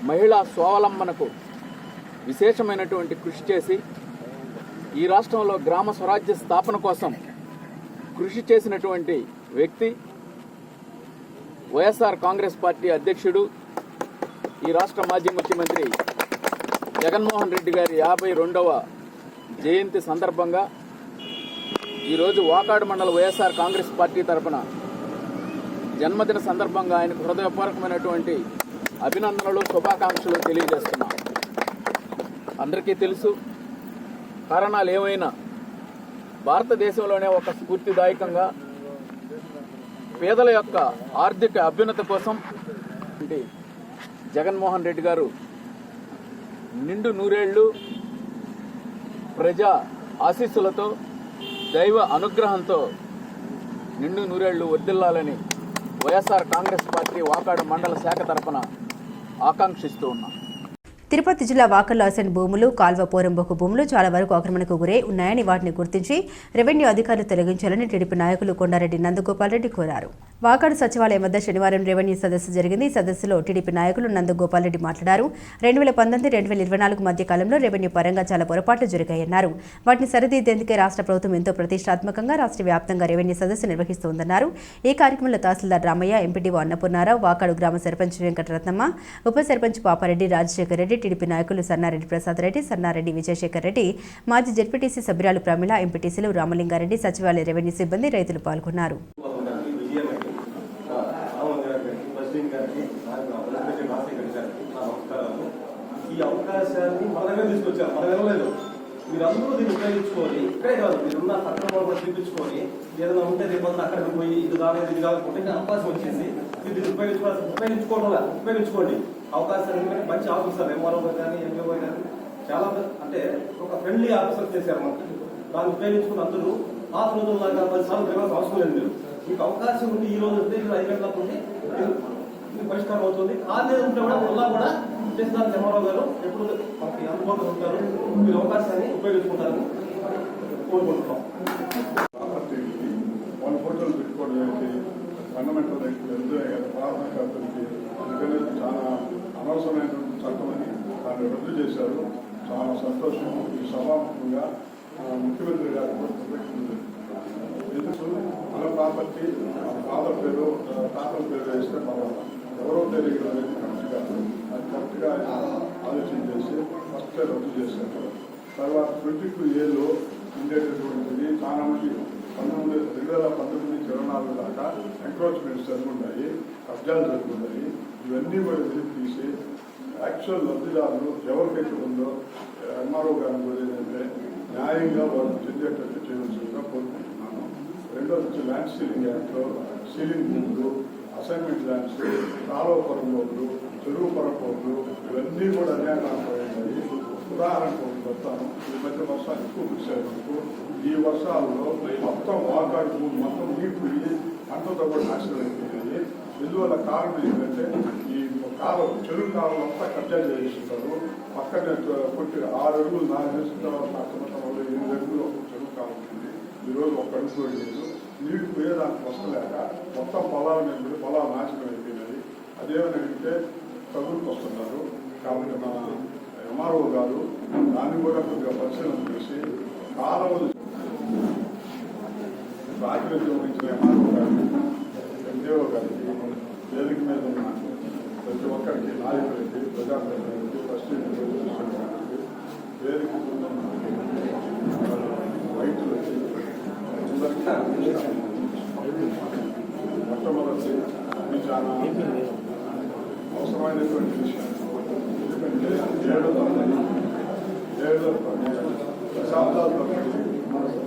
మహిళా స్వావలంబనకు విశేషమైనటువంటి కృషి చేసి ఈ రాష్ట్రంలో గ్రామ స్వరాజ్య స్థాపన కోసం కృషి చేసినటువంటి వ్యక్తి. వైఎస్ఆర్ కాంగ్రెస్ పార్టీ అధ్యక్షుడు, ఈ రాష్ట్ర మాజీ ముఖ్యమంత్రి జగన్మోహన్ రెడ్డి గారి 52వ జయంతి సందర్భంగా ఈరోజు వాకాడు మండల వైఎస్ఆర్ కాంగ్రెస్ పార్టీ తరఫున జన్మదిన సందర్భంగా ఆయనకు హృదయపూర్వకమైనటువంటి అభినందనలు, శుభాకాంక్షలు తెలియజేస్తున్నాం. అందరికీ తెలుసు, కారణాలు ఏమైనా భారతదేశంలోనే ఒక స్ఫూర్తిదాయకంగా పేదల యొక్క ఆర్థిక అభ్యున్నతి కోసం జగన్మోహన్ రెడ్డి గారు నిండు నూరేళ్లు ప్రజా ఆశీస్సులతో, దైవ అనుగ్రహంతో నిండు నూరేళ్లు వర్ధిల్లాలని వైఎస్ఆర్ కాంగ్రెస్ పార్టీ వాకాడు మండల శాఖ తరఫున ఆకాంక్షిస్తూ ఉన్నాం. తిరుపతి జిల్లా వాకర్లో అసెంట్ భూములు, కాల్వ పోరంబోకు భూములు చాలా వరకు ఆక్రమణకు గురై ఉన్నాయని వాటిని గుర్తించి రెవెన్యూ అధికారులు తొలగించాలని టీడీపీ నాయకులు కొండారెడ్డి నందగోపాల్ రెడ్డి కోరారు. వాకాడు సచివాలయం వద్ద శనివారం రెవెన్యూ సదస్సు జరిగింది. ఈ సదస్సులో టీడీపీ నాయకులు నందగోపాల్ రెడ్డి మాట్లాడారు. 2019-2024 మధ్య కాలంలో రెవెన్యూ పరంగా చాలా పొరపాట్లు జరిగాయన్నారు. వాటిని సరిదిద్దేందుకే రాష్ట్ర ప్రభుత్వం ఎంతో ప్రతిష్టాత్మకంగా రాష్ట్ర వ్యాప్తంగా రెవెన్యూ సదస్సు నిర్వహిస్తోందన్నారు. ఈ కార్యక్రమంలో తహసీల్దార్ రామయ్య, ఎంపీడీఓ అన్నపూర్ణారావు, వాకాడు గ్రామ సర్పంచ్ వెంకటరత్నమ్మ, ఉప సర్పంచ్ పాపారెడ్డి, రాజశేఖర్ రెడ్డి, టీడీపీ నాయకులు సన్నారెడ్డి ప్రసాద్ రెడ్డి, సన్నారెడ్డి విజయశేఖర్ రెడ్డి, మాజీ జెడ్పీటీసీ సభ్యురాలు ప్రమిళ, ఎంపీటీసీలు రామలింగారెడ్డి, సచివాలయ రెవెన్యూ సిబ్బంది, రైతులు పాల్గొన్నారు. ఈ అవకాశాన్ని మనమే తీసుకొచ్చారు, మనం వెళ్ళలేదు. మీరందరూ దీన్ని ఉపయోగించుకొని ఇక్కడే కాదు, మీరున్న పట్టణంలో కూడా చూపించుకొని ఏదైనా ఉంటే రేపు అక్కడికి పోయి ఇది కాలేదు ఇది కాకపోతే అవకాశం వచ్చేసి మీరు దీన్ని ఉపయోగించుకోండి. అవకాశాన్ని మంచి ఆఫీసర్ ఎంఆర్ఓ కానీ ఎంఏఓ కానీ చాలా అంటే ఒక ఫ్రెండ్లీ ఆఫీసర్ చేశారు మనకి. దాన్ని ఉపయోగించుకుని అందరూ పాత రోజుల్లాగా 10 సార్లు తిరగాల్సిన అవసరం లేదు. మీరు మీకు అవకాశం ఉంటే ఈ రోజు ఉంటే 5 గంటలకు ఉంటే పరిష్కారం అవుతుంది. కాలేదు ఉంటే కూడా మళ్ళా కూడా చేసిన ఎంఆర్ఓ గారు ఎప్పుడు మనకి అందుబాటులో ఉంటారు. మీరు అవకాశాన్ని ఉపయోగించుకుంటారని కోరుకుంటున్నాం. వాళ్ళ ఫోటోలు పెట్టుకోవడానికి ఫండమెంటల్ రైట్స్ ప్రాథమిక అభివృద్ధి అందుకనే చాలా అనవసరమైనటువంటి చట్టం అని దాన్ని రద్దు చేశారు. చాలా సంతోషం. ఈ సభాముఖంగా ముఖ్యమంత్రి గారు ఎందుకు మన ప్రాపర్టీ ఫాదర్ పేరు తాతల పేరు వేస్తే మనం ఎవరో తెలియదు అనేది కరెక్ట్ కాదు. అది కరెక్ట్గా ఆలోచన చేసి ఫస్ట్ రద్దు చేశారు. తర్వాత 22 ఏళ్ళు ఉండేటటువంటిది చాలా మంది 2019-24 దాకా ఎంక్రోచ్మెంట్స్ జరుగుతున్నాయి, కబ్జాలు జరుగుతున్నాయి. ఇవన్నీ కూడా వెలికి తీసి యాక్చువల్ లబ్ధిదారులు ఎవరికైతే ఉందో ఎంఆర్ఓ గారిని కూడా ఏంటంటే న్యాయంగా వాళ్ళు చెందేటట్టు చేయవలసిందిగా కోరుకుంటున్నాను. రెండోది వచ్చి ల్యాండ్ సీలింగ్ యాక్ట్లో సీలింగ్ భూములు, అసైన్మెంట్ ల్యాండ్స్, కాలువ పొరపోకులు, చెరువు పొరపోకులు ఇవన్నీ కూడా అన్యాయమైనవి. ఉదాహరణకు చెప్తాను. ఈ మధ్య వర్షాలు ఎక్కువ కురిసేందుకు ఈ వర్షాలలో మొత్తం వాకాడు భూమి మొత్తం నీటిపోయి పంటతో కూడా నాశనం అయిపోయింది. ఇందువల్ల కారణం ఏంటంటే ఈ కాలం చెరువు కాలం అంతా కబ్జా చేస్తున్నారు. పక్కన కొట్టి 6 అడుగులు 4 వేసుకుంటారు. పక్కన 8 అడుగులు చెరువు కాలం ఉంది. ఈరోజు 1 అడుగు కూడా లేదు. నీరు పోయేదానికి వస్తలేక మొత్తం పొలాల మీద పొలాలు నాశనం అయిపోయినాయి. అదేమనంటే ప్రభుత్వం వస్తున్నారు. కాబట్టి మన ఎంఆర్ఓ గారు దాన్ని కూడా కొద్దిగా పరిశీలన చేసి కాలువలు ప్రాతినిధ్యం వహించిన ఎంఆర్ఓ గారికి, ఎండిఓ గారికి, వేదిక మీద ఉన్న ప్రతి ఒక్కరికి, నాయకులకి, ప్రజాప్రతినిధులకి, ప్రెసిడెంట్ గారికి, వేదిక ఉన్న రైతులకి అందరికీ మొట్టమొదటి ఇది చాలా అవసరమైనటువంటి విషయం. ఎందుకంటే 7 దశాబ్దాల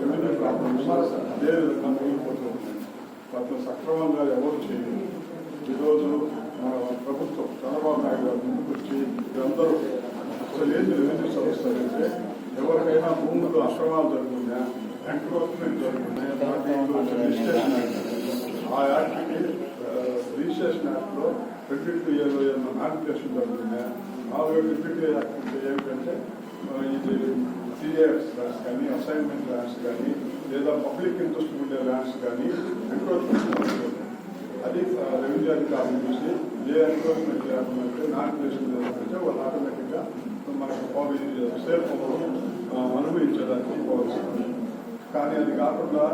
రెవెన్యూ ప్రాబ్లమ్స్ అదే విధంగా మిగిలిపోతుంది. వాటిని సక్రమంగా ఎవరు చేయలేదు. ఈరోజు మన ప్రభుత్వం చంద్రబాబు నాయుడు గారు ముందుకు వచ్చి అందరూ అసలు ఏంటి రెవెన్యూ సమస్యలు అంటే ఎవరికైనా భూములు అక్రమాలు జరుగుతున్నాయా, ఎంక్రోచ్మెంట్ జరుగుతున్నాయి, రిజిస్ట్రేషన్ యాక్ట్ ఆ యాక్ట్కి రిజిస్ట్రేషన్ యాక్ట్లో 22 ఏళ్ళు ఏమన్నా నాటిఫికేషన్ జరుగుతున్నాయా, 4 యాక్ట్ అంటే ఏమిటంటే ఇది సిఏఎఫ్స్ ల్యాండ్స్ కానీ, అసైన్మెంట్ ల్యాండ్స్ కానీ, లేదా పబ్లిక్ ఇంట్రెస్ట్ ఉండే ల్యాండ్స్ కానీ ఎంక్రోచ్మెంట్ అది రెవెన్యూ అధికారులు చూసి ఏ ఎంక్రోచ్మెంట్ లేకుంటే నాటిఫికేషన్ లేదంటే వాళ్ళు ఆటోమేటిక్గా మనకు సేఫ్ అనుభవించడానికి పోవచ్చు. కానీ అది కాకుండా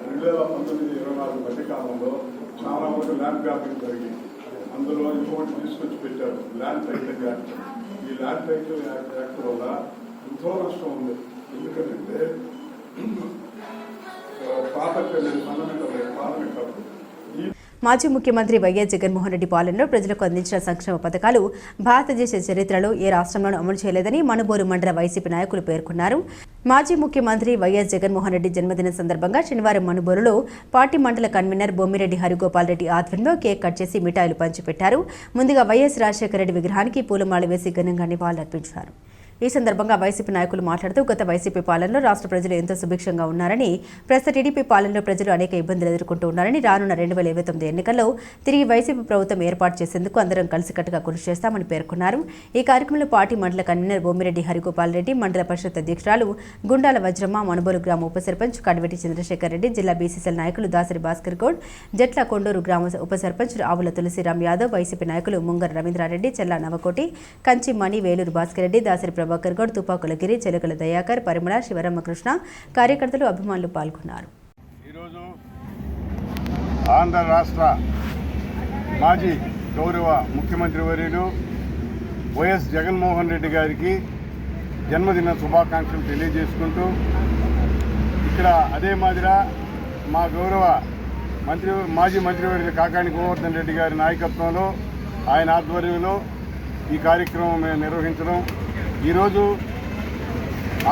2019-24 మధ్య కాలంలో చాలా వరకు ల్యాండ్ గ్రాఫింగ్ జరిగింది. అందులో ఇంకొకటి తీసుకొచ్చి పెట్టారు ల్యాండ్ టైటిలింగ్ యాక్ట్. ఈ ల్యాండ్ టైటిలింగ్ యాక్ట్ వల్ల ఎంతో నష్టం ఉంది. ఎందుకంటే ప్రాపర్టీ అనేది ఫండమెంటల్ ప్రాథమిక హక్కు. మాజీ ముఖ్యమంత్రి వైఎస్ జగన్మోహన్ రెడ్డి పాలనలో ప్రజలకు అందించిన సంక్షేమ పథకాలు భారతదేశ చరిత్రలో ఏ రాష్ట్రంలోనూ అమలు చేయలేదని మనుబోరు మండల వైసీపీ నాయకులు పేర్కొన్నారు. మాజీ ముఖ్యమంత్రి వైఎస్ జగన్మోహన్ రెడ్డి జన్మదిన సందర్భంగా శనివారం మనుబోరులో పార్టీ మండల కన్వీనర్ బొమ్మిరెడ్డి హరిగోపాల్ రెడ్డి ఆధ్వర్యంలో కేక్ కట్ చేసి మిఠాయిలు పంచిపెట్టారు. ముందుగా వైఎస్ రాజశేఖర రెడ్డి విగ్రహానికి పూలమాల వేసి ఘనంగా నివాళులర్పించారు. ఈ సందర్భంగా వైసీపీ నాయకులు మాట్లాడుతూ గత వైసీపీ పాలనలో రాష్ట్ర ప్రజలు ఎంతో సుభిక్షంగా ఉన్నారని, ప్రస్తుత టీడీపీ పాలనలో ప్రజలు అనేక ఇబ్బందులు ఎదుర్కొంటూ ఉన్నారని, రానున్న 2029 ఎన్నికల్లో తిరిగి వైసీపీ ప్రభుత్వం ఏర్పాటు చేసేందుకు అందరం కలిసికట్టుగా కృషి చేస్తామని పేర్కొన్నారు. ఈ కార్యక్రమంలో పార్టీ మండల కన్వీనర్ బొమ్మిరెడ్డి హరిగోపాల్ రెడ్డి, మండల పరిషత్ అధ్యక్షురాలు గుండాల వజ్రమ్మ, మనుబోలు గ్రామ ఉప సర్పంచ్ కడివెట్టి చంద్రశేఖర్ రెడ్డి, జిల్లా బీసీసీఎల్ నాయకులు దాసరి భాస్కర్ గౌడ్, జట్ల కొండూరు గ్రామ ఉప సర్పంచ్ ఆవుల తులసిరామ్ యాదవ్, వైసీపీ నాయకులు ముంగర రవీంద్రారెడ్డి, చెల్లా నవకోటి, కంచి మణి, వేలూరు భాస్కర్ రెడ్డి, దాసరి ప్రభాకర్ గౌడ్, తుపాకులగిరి, చెలుకల దయాకర్, పరిమళ, శివరామకృష్ణ, కార్యకర్తలు, అభిమానులు పాల్గొన్నారు. ఈరోజు ఆంధ్ర రాష్ట్ర మాజీ గౌరవ ముఖ్యమంత్రి వర్యులు వైఎస్ జగన్మోహన్ రెడ్డి గారికి జన్మదిన శుభాకాంక్షలు తెలియజేసుకుంటూ, ఇక్కడ అదే మాదిరిగా మా గౌరవ మాజీ మంత్రివర్యులు కాకాని గోవర్ధన్ రెడ్డి గారి నాయకత్వంలో, ఆయన ఆధ్వర్యంలో ఈ కార్యక్రమం మేము నిర్వహించడం. ఈరోజు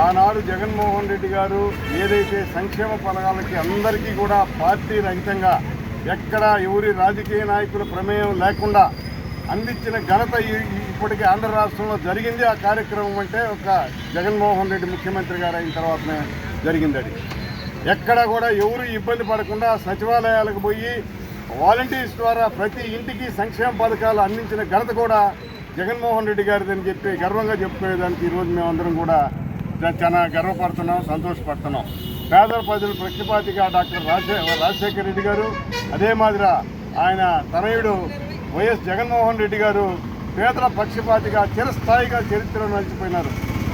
ఆనాడు జగన్మోహన్ రెడ్డి గారు ఏదైతే సంక్షేమ పథకాలకి అందరికీ కూడా పార్టీ రహితంగా ఎక్కడ ఎవరి రాజకీయ నాయకుల ప్రమేయం లేకుండా అందించిన ఘనత ఇప్పటికీ ఆంధ్ర రాష్ట్రంలో జరిగింది. ఆ కార్యక్రమం అంటే ఒక జగన్మోహన్ రెడ్డి ముఖ్యమంత్రి గారు అయిన తర్వాతనే జరిగింది. అది ఎక్కడ కూడా ఎవరు ఇబ్బంది పడకుండా సచివాలయాలకు పోయి వాలంటీర్స్ ద్వారా ప్రతి ఇంటికి సంక్షేమ పథకాలు అందించిన ఘనత కూడా జగన్మోహన్ రెడ్డి గారిదని చెప్పి గర్వంగా చెప్పుకునేదానికి ఈరోజు మేమందరం కూడా చాలా గర్వపడుతున్నాం, సంతోషపడుతున్నాం. పేదల ప్రజలు ప్రతిపాదిగా డాక్టర్ రాజశేఖర రెడ్డి గారు, అదే మాదిరిగా ఆయన తనయుడు వైఎస్ జగన్మోహన్ రెడ్డి గారు పేదల పక్షపాతిగా చిరస్థాయిగా చరిత్రలో నిలిచిపోయినారు.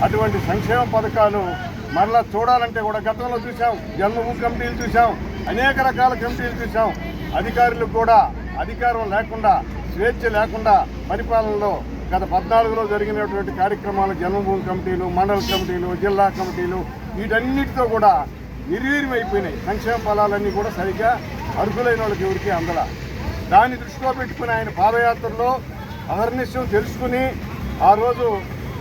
అటువంటి సంక్షేమ పథకాలు మరలా చూడాలంటే కూడా గతంలో చూసాం, జన్మభూమి కమిటీలు చూసాం, అనేక రకాల కమిటీలు చూసాం. అధికారులకు కూడా అధికారం లేకుండా, స్వేచ్ఛ లేకుండా పరిపాలనలో గత 14లో జరిగినటువంటి కార్యక్రమాలు, జన్మభూమి కమిటీలు, మండల కమిటీలు, జిల్లా కమిటీలు, వీటన్నిటితో కూడా నిర్వీర్యమైపోయినాయి. సంక్షేమ ఫలాలన్నీ కూడా సరిగ్గా అర్హులైన వాళ్ళకి ఎవరికి అందల. దాన్ని దృష్టిలో పెట్టుకుని ఆయన పాదయాత్రలో అహర్నిశం తెలుసుకుని ఆ రోజు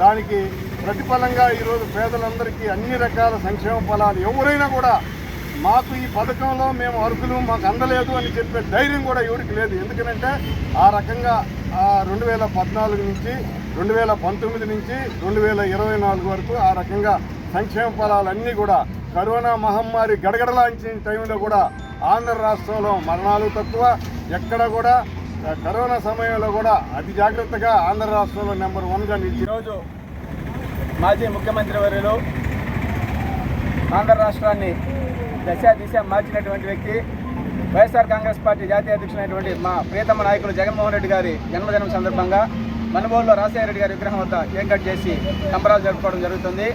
దానికి ప్రతిఫలంగా ఈరోజు పేదలందరికీ అన్ని రకాల సంక్షేమ ఫలాలు ఎవరైనా కూడా మాకు ఈ పథకంలో మేము అర్హులు, మాకు అందలేదు అని చెప్పే ధైర్యం కూడా ఎవరికి లేదు. ఎందుకంటే ఆ రకంగా 2014 నుంచి 2019 నుంచి 2024 వరకు ఆ రకంగా సంక్షేమ ఫలాలన్నీ కూడా కరోనా మహమ్మారి గడగడలాంచిన టైంలో కూడా ఆంధ్ర రాష్ట్రంలో మరణాలు తక్కువ, ఎక్కడ కూడా కరోనా సమయంలో కూడా అతి జాగ్రత్తగా ఆంధ్ర రాష్ట్రంలో నెంబర్ 1గా నిలిచి ఈరోజు మాజీ ముఖ్యమంత్రి వర్యులు ఆంధ్ర రాష్ట్రాన్ని దిశ మార్చినటువంటి వ్యక్తి, వైఎస్ఆర్ కాంగ్రెస్ పార్టీ జాతీయ అధ్యక్షులైనటువంటి మా ప్రియతమ నాయకులు జగన్మోహన్ రెడ్డి గారి జన్మదినం సందర్భంగా మనుబోలులో రాజశేఖర రెడ్డి గారి విగ్రహం వద్ద కేక్ కట్ చేసి సంబరాలు జరుపుకోవడం జరుగుతుంది.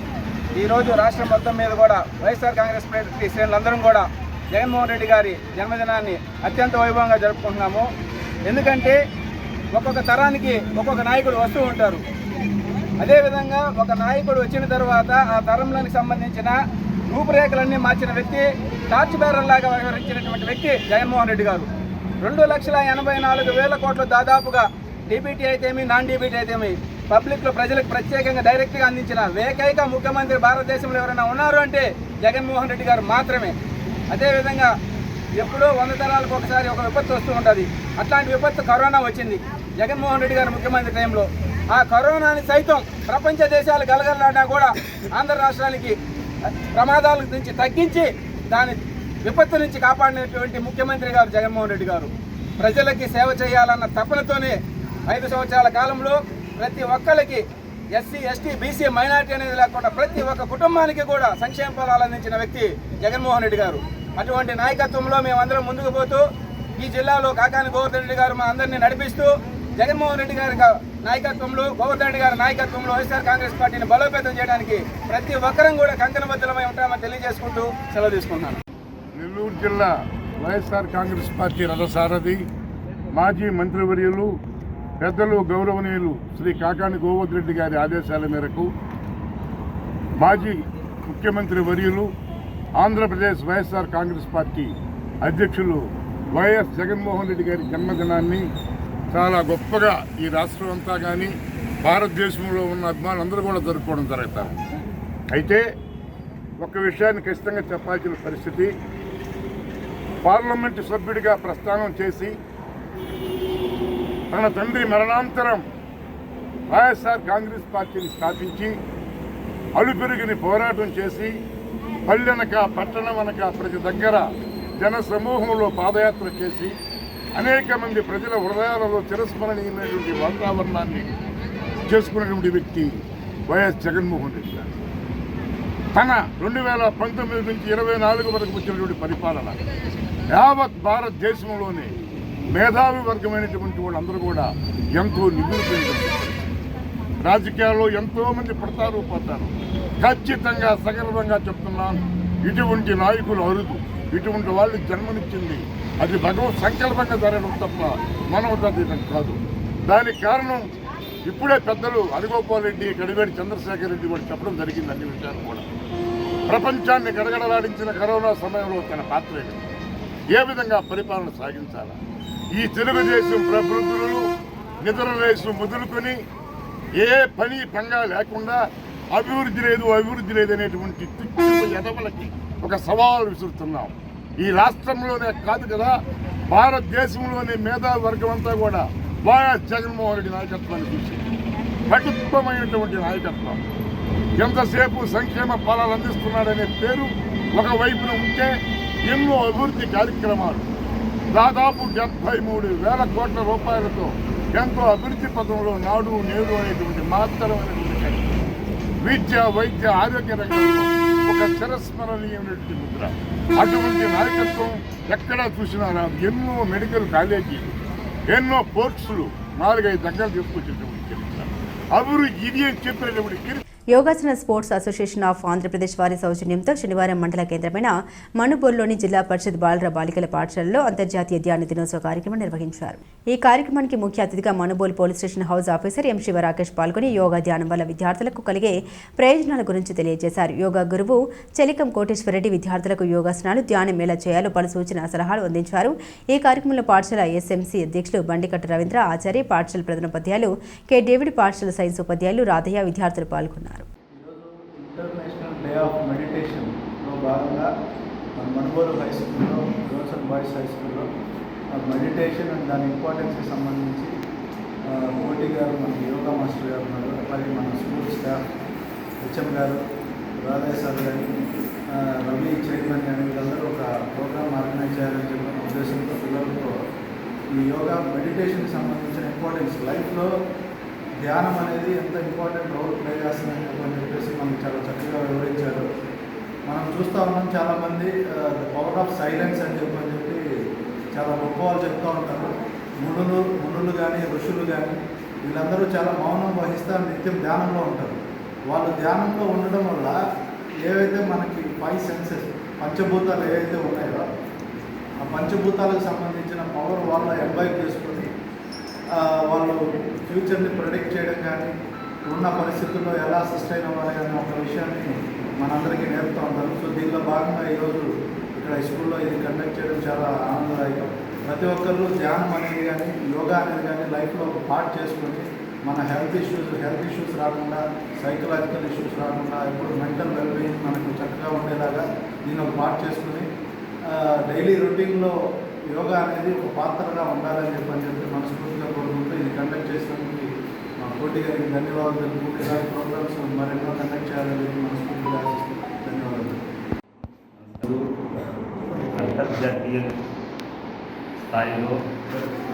ఈరోజు రాష్ట్రం మొత్తం మీద కూడా వైఎస్ఆర్ కాంగ్రెస్ పార్టీ శ్రేణులందరం కూడా జగన్మోహన్ రెడ్డి గారి జన్మదినాన్ని అత్యంత వైభవంగా జరుపుకుంటున్నాము. ఎందుకంటే ఒక్కొక్క తరానికి ఒక్కొక్క నాయకుడు వస్తూ ఉంటారు. అదేవిధంగా ఒక నాయకుడు వచ్చిన తర్వాత ఆ తరంలోకి సంబంధించిన రూపురేఖలన్నీ మార్చిన వ్యక్తి, టార్చ్ బేరర్ లాగా వ్యవహరించినటువంటి వ్యక్తి జగన్మోహన్ రెడ్డి గారు. 2,84,000 కోట్లు దాదాపుగా డీబీటీ అయితేమి, నాన్ డీబీటీ అయితేమి పబ్లిక్లో ప్రజలకు ప్రత్యేకంగా డైరెక్ట్గా అందించిన ఏకైక ముఖ్యమంత్రి భారతదేశంలో ఎవరైనా ఉన్నారు అంటే జగన్మోహన్ రెడ్డి గారు మాత్రమే. అదేవిధంగా ఎప్పుడో 100 తరాలకు ఒకసారి ఒక విపత్తు వస్తూ ఉంటుంది. అట్లాంటి విపత్తు కరోనా వచ్చింది జగన్మోహన్ రెడ్డి గారు ముఖ్యమంత్రి టైంలో. ఆ కరోనాని సైతం ప్రపంచ దేశాలు గలగలలాడినా కూడా ఆంధ్ర రాష్ట్రానికి ప్రమాదాల నుంచి తగ్గించి దాని విపత్తు నుంచి కాపాడినటువంటి ముఖ్యమంత్రి గారు జగన్మోహన్ రెడ్డి గారు. ప్రజలకి సేవ చేయాలన్న తపనతోనే 5 సంవత్సరాల కాలంలో ప్రతి ఒక్కరికి ఎస్సీ, ఎస్టీ, బీసీ, మైనార్టీ అనేది లేకుండా ప్రతి ఒక్క కుటుంబానికి కూడా సంక్షేమ ఫలాలు అందించిన వ్యక్తి జగన్మోహన్ రెడ్డి గారు. అటువంటి నాయకత్వంలో మేమందరం ముందుకు పోతూ ఈ జిల్లాలో కాకాని గోవర్ధన్ రెడ్డి గారు మా అందరినీ నడిపిస్తూ జగన్మోహన్ రెడ్డి గారి నాయకత్వంలో, గోవర్ధన్ రెడ్డి గారి నాయకత్వంలో వైఎస్ఆర్ కాంగ్రెస్ పార్టీని బలోపేతం చేయడానికి ప్రతి ఒక్కరం కూడా కంకణబద్ధమై ఉంటామని తెలియజేసుకుంటూ సెలవు తీసుకుంటున్నాను. నెల్లూరు జిల్లా వైఎస్ఆర్ కాంగ్రెస్ పార్టీ రథసారథి, మాజీ మంత్రివర్యులు, పెద్దలు గౌరవనీయులు శ్రీ కాకాని గోవర్ధన్ రెడ్డి గారి ఆదేశాల మేరకు మాజీ ముఖ్యమంత్రి వర్యులు, ఆంధ్రప్రదేశ్ వైఎస్ఆర్ కాంగ్రెస్ పార్టీ అధ్యక్షులు వైఎస్ జగన్మోహన్ రెడ్డి గారి జన్మదినాన్ని చాలా గొప్పగా ఈ రాష్ట్రం అంతా కానీ భారతదేశంలో ఉన్న అభిమానులందరూ కూడా జరుపుకోవడం జరుగుతారు. అయితే ఒక విషయాన్ని ఖచ్చితంగా చెప్పాల్సిన పరిస్థితి, పార్లమెంటు సభ్యుడిగా ప్రస్థానం చేసి తన తండ్రి మరణాంతరం వైఎస్ఆర్ కాంగ్రెస్ పార్టీని స్థాపించి అలుపెరుగని పోరాటం చేసి పల్లెనక పట్టణమనక ప్రతి దగ్గర జన సమూహంలో పాదయాత్ర చేసి అనేక మంది ప్రజల హృదయాలలో చిరస్మరణీయమైనటువంటి వాతావరణాన్ని చేసుకున్నటువంటి వ్యక్తి వైఎస్ జగన్మోహన్ రెడ్డి గారు. తన 2019 నుంచి 24 వరకు వచ్చినటువంటి పరిపాలన యావత్ భారతదేశంలోనే మేధావి వర్గమైనటువంటి వాళ్ళందరూ కూడా ఎంతో నిగురుపోయినటువంటి రాజకీయాల్లో ఎంతోమంది పడతారు పోతారు. ఖచ్చితంగా సగర్వంగా చెప్తున్నాను, ఇటువంటి నాయకులు అరుదు. ఇటువంటి వాళ్ళు జన్మనిచ్చింది అది భగవత్ సంకల్పంగా జరగడం తప్ప మనవతీతం కాదు. దానికి కారణం ఇప్పుడే పెద్దలు హరిగోపాల్ రెడ్డి, గడివేడి చంద్రశేఖర్ రెడ్డి వాడు చెప్పడం జరిగింది. అన్ని విషయాలు కూడా ప్రపంచాన్ని గడగడలాడించిన కరోనా సమయంలో తన పాత్ర ఏ విధంగా పరిపాలన సాగించాలా, ఈ తెలుగుదేశం ప్రబుద్ధులు నిద్రలేసు మొదలుకొని ఏ పని పంగా లేకుండా అభివృద్ధి లేదు అనేటువంటి ఎదవలకి ఒక సవాలు విసురుతున్నాం. ఈ రాష్ట్రంలోనే కాదు కదా, భారతదేశంలోనే మేధావి వర్గం అంతా కూడా వైఎస్ జగన్మోహన్ రెడ్డి నాయకత్వాన్ని చూసి పటుత్వమైనటువంటి నాయకత్వం, ఎంతసేపు సంక్షేమ ఫలాలు అందిస్తున్నాడనే పేరు ఒకవైపున ఉంటే ఎన్నో అభివృద్ధి కార్యక్రమాలు దాదాపు 73,000 కోట్ల రూపాయలతో ఎంతో అభివృద్ధి పథంలో నాడు నేడు అనేటువంటి మహత్తరమైనటువంటి విద్య, వైద్య, ఆరోగ్య రంగంలో ఒక చిరస్మరణీయమైనటువంటి ముద్ర. అటువంటి నాయకత్వం ఎక్కడా చూసినా రాదు. ఎన్నో మెడికల్ కాలేజీలు, ఎన్నో పోర్ట్స్లు 4-5 దగ్గర తీసుకొచ్చేటువంటి చరిత్ర, అభివృద్ధి ఇది అని చెప్పినటువంటి yogasana sports association of Andhra Pradesh వారి సౌజన్యంతో శనివారం మండల కేంద్రమైన మనుబోలులోని జిల్లా పరిషత్ బాలుర బాలికల పాఠశాలలో అంతర్జాతీయ ధ్యాన దినోత్సవ కార్యక్రమం నిర్వహించారు. ఈ కార్యక్రమానికి ముఖ్య అతిథిగా Manubolu police station house officer M Sivarakesh పాల్గొని యోగా ధ్యానం వల్ల విద్యార్థులకు కలిగే ప్రయోజనాల గురించి తెలియజేశారు. యోగా గురువు చెలికం కోటేశ్వరరెడ్డి విద్యార్థులకు యోగాసనాలు, ధ్యానం ఎలా చేయాలో పలు సూచన సలహాలు అందించారు. ఈ కార్యక్రమంలో పాఠశాల ఎస్ఎంసీ అధ్యక్షులు బండికట్ట రవీంద్ర, ఆచార్య, పాఠశాల ప్రధానోపాధ్యాయులు కె డేవిడ్, పాఠశాల సైన్స్ ఉపాధ్యాయులు రాధయ్య విద్యార్థులు పాల్గొన్నారు. ఇంటర్నేషనల్ డే ఆఫ్ మెడిటేషన్లో భాగంగా మన మనుబోలు హై స్కూల్లో, గర్ల్స్ అండ్ బాయ్స్ హై స్కూల్లో మెడిటేషన్ అండ్ దాని ఇంపార్టెన్స్కి సంబంధించి కోటి గారు, మన యోగా మాస్టర్ గారు ఉన్నారు, అలాగే మన స్కూల్ స్టాఫ్ హెచ్ఎం గారు, రాధయ్య సార్ గారి, రవి చైర్మన్ కానీ వీళ్ళందరూ ఒక ప్రోగ్రామ్ ఆర్గనైజ్ చేయాలని చెప్పిన ఉద్దేశంతో పిల్లలతో ఈ యోగా మెడిటేషన్కి సంబంధించిన ఇంపార్టెన్స్, లైఫ్లో ధ్యానం అనేది ఎంత ఇంపార్టెంట్ రోల్ ప్లే చేస్తుందని చెప్పేసి మనకు చాలా చక్కగా వివరించారు. మనం చూస్తూ ఉన్నాం చాలామంది పవర్ ఆఫ్ సైలెన్స్ అని చెప్పి చాలా గొప్ప వాళ్ళు చెప్తూ ఉంటారు. మునులు కానీ ఋషులు కానీ వీళ్ళందరూ చాలా మౌనం వహిస్తూ నిత్యం ధ్యానంలో ఉంటారు. వాళ్ళు ధ్యానంలో ఉండడం వల్ల ఏవైతే మనకి 5 సెన్సెస్ పంచభూతాలు ఏవైతే ఉన్నాయో ఆ పంచభూతాలకు సంబంధించిన పవర్ వాళ్ళు ఎంబైబ్ చేసుకొని వాళ్ళు ఫ్యూచర్ని ప్రెడిక్ట్ చేయడం కానీ, ఉన్న పరిస్థితుల్లో ఎలా సస్టైన్ అవ్వాలి అనే ఒక విషయాన్ని మనందరికీ నేర్పుతూ ఉంటారు. సో దీనిలో భాగంగా ఈరోజు ఇక్కడ స్కూల్లో ఇది కండక్ట్ చేయడం చాలా ఆనందదాయకం. ప్రతి ఒక్కరు ధ్యానం అనేది కానీ, యోగా అనేది కానీ లైఫ్లో ఒక పార్ట్ చేసుకొని మన హెల్త్ ఇష్యూస్ రాకుండా, సైకలాజికల్ ఇష్యూస్ రాకుండా, ఇప్పుడు మెంటల్ వెల్బీయింగ్ మనకు చక్కగా ఉండేలాగా దీన్ని ఒక పార్ట్ చేసుకుని డైలీ రొటీన్లో యోగా అనేది ఒక పాత్రగా ఉండాలని చెప్పి మనస్ఫూర్తిగా కోరుకుంటూ ఇది కండక్ట్ చేసినందుకు మా కోటి గారికి ధన్యవాదాలు తెలుపుకుంటూ ఇలాంటి ప్రోగ్రామ్స్ మరెన్నో కండక్ట్ చేయాలని చెప్పి మనస్ఫూర్తిగా ధన్యవాదాలు. అంతర్జాతీయ స్థాయిలో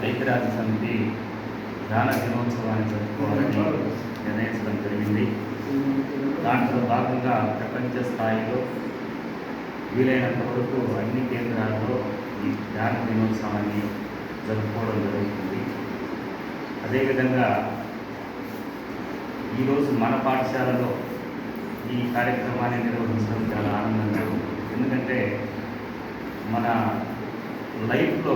ఐక్యరాజ్య సమితి ధ్యాన దినోత్సవాన్ని జరుపుకోవాలని నిర్ణయించడం జరిగింది. దాంట్లో భాగంగా ప్రపంచ స్థాయిలో వీలైనంత వరకు అన్ని కేంద్రాల్లో ఈ ధ్యాన దినోత్సవాన్ని జరుపుకోవడం జరుగుతుంది. అదేవిధంగా ఈరోజు మన పాఠశాలలో ఈ కార్యక్రమాన్ని నిర్వహించడం చాలా ఆనందంగా ఉంది. ఎందుకంటే మన లైఫ్లో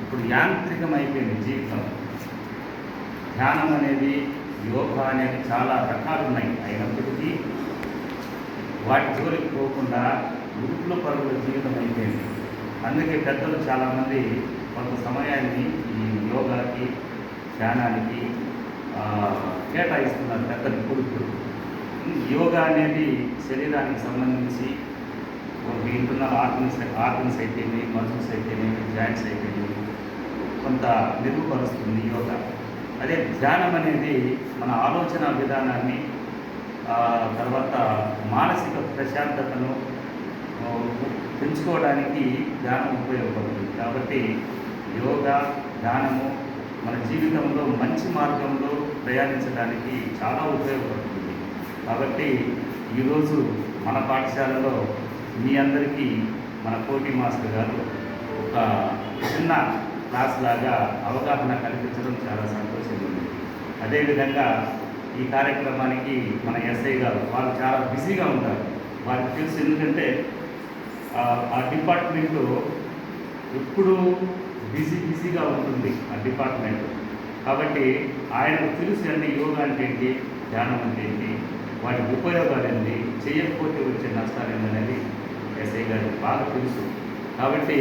ఇప్పుడు యాంత్రికమైపోయింది జీవితం. ధ్యానం అనేది, యోగా అనేది చాలా రకాలు ఉన్నాయి. అయినప్పటికీ వాటి జోలికి పోకుండా గ్రూప్లో పరుగుల జీవితం అయిపోయింది. అందుకే పెద్దలు చాలామంది కొంత సమయాన్ని ఈ యోగాకి, ధ్యానానికి కేటాయిస్తున్నారు పెద్దలు. ఇప్పుడు యోగా అనేది శరీరానికి సంబంధించి ఇంటర్నల్ ఆర్గన్స్ అయితేనే, మజిల్స్ అయితేనే, జాయింట్స్ అయితేనే కొంత మెరుగుపరుస్తుంది యోగా. అదే ధ్యానం అనేది మన ఆలోచన విధానాన్ని తర్వాత మానసిక ప్రశాంతతను పెంచుకోవడానికి ధ్యానం ఉపయోగపడుతుంది. కాబట్టి యోగా, ధ్యానము మన జీవితంలో మంచి మార్గంలో ప్రయాణించడానికి చాలా ఉపయోగపడుతుంది. కాబట్టి ఈరోజు మన పాఠశాలలో మీ అందరికీ మన కోటి మాస్టర్ గారు ఒక చిన్న క్లాస్ లాగా అవగాహన కల్పించడం చాలా సంతోషంగా ఉంది. అదేవిధంగా ఈ కార్యక్రమానికి మన ఎస్ఐ గారు వాళ్ళు చాలా బిజీగా ఉంటారు. వారికి తెలుసు, ఎందుకంటే ఆ డిపార్ట్మెంటు ఎప్పుడూ బిజీగా ఉంటుంది ఆ డిపార్ట్మెంట్. కాబట్టి ఆయనకు తెలుసు అండి యోగా అంటే ఏంటి, ధ్యానం అంటే ఏంటి, వాటి ఉపయోగాలు ఏంటి, చేయకపోతే వచ్చే నష్టాలు ఏంటనేది ఎస్ఐ గారికి బాగా తెలుసు. కాబట్టి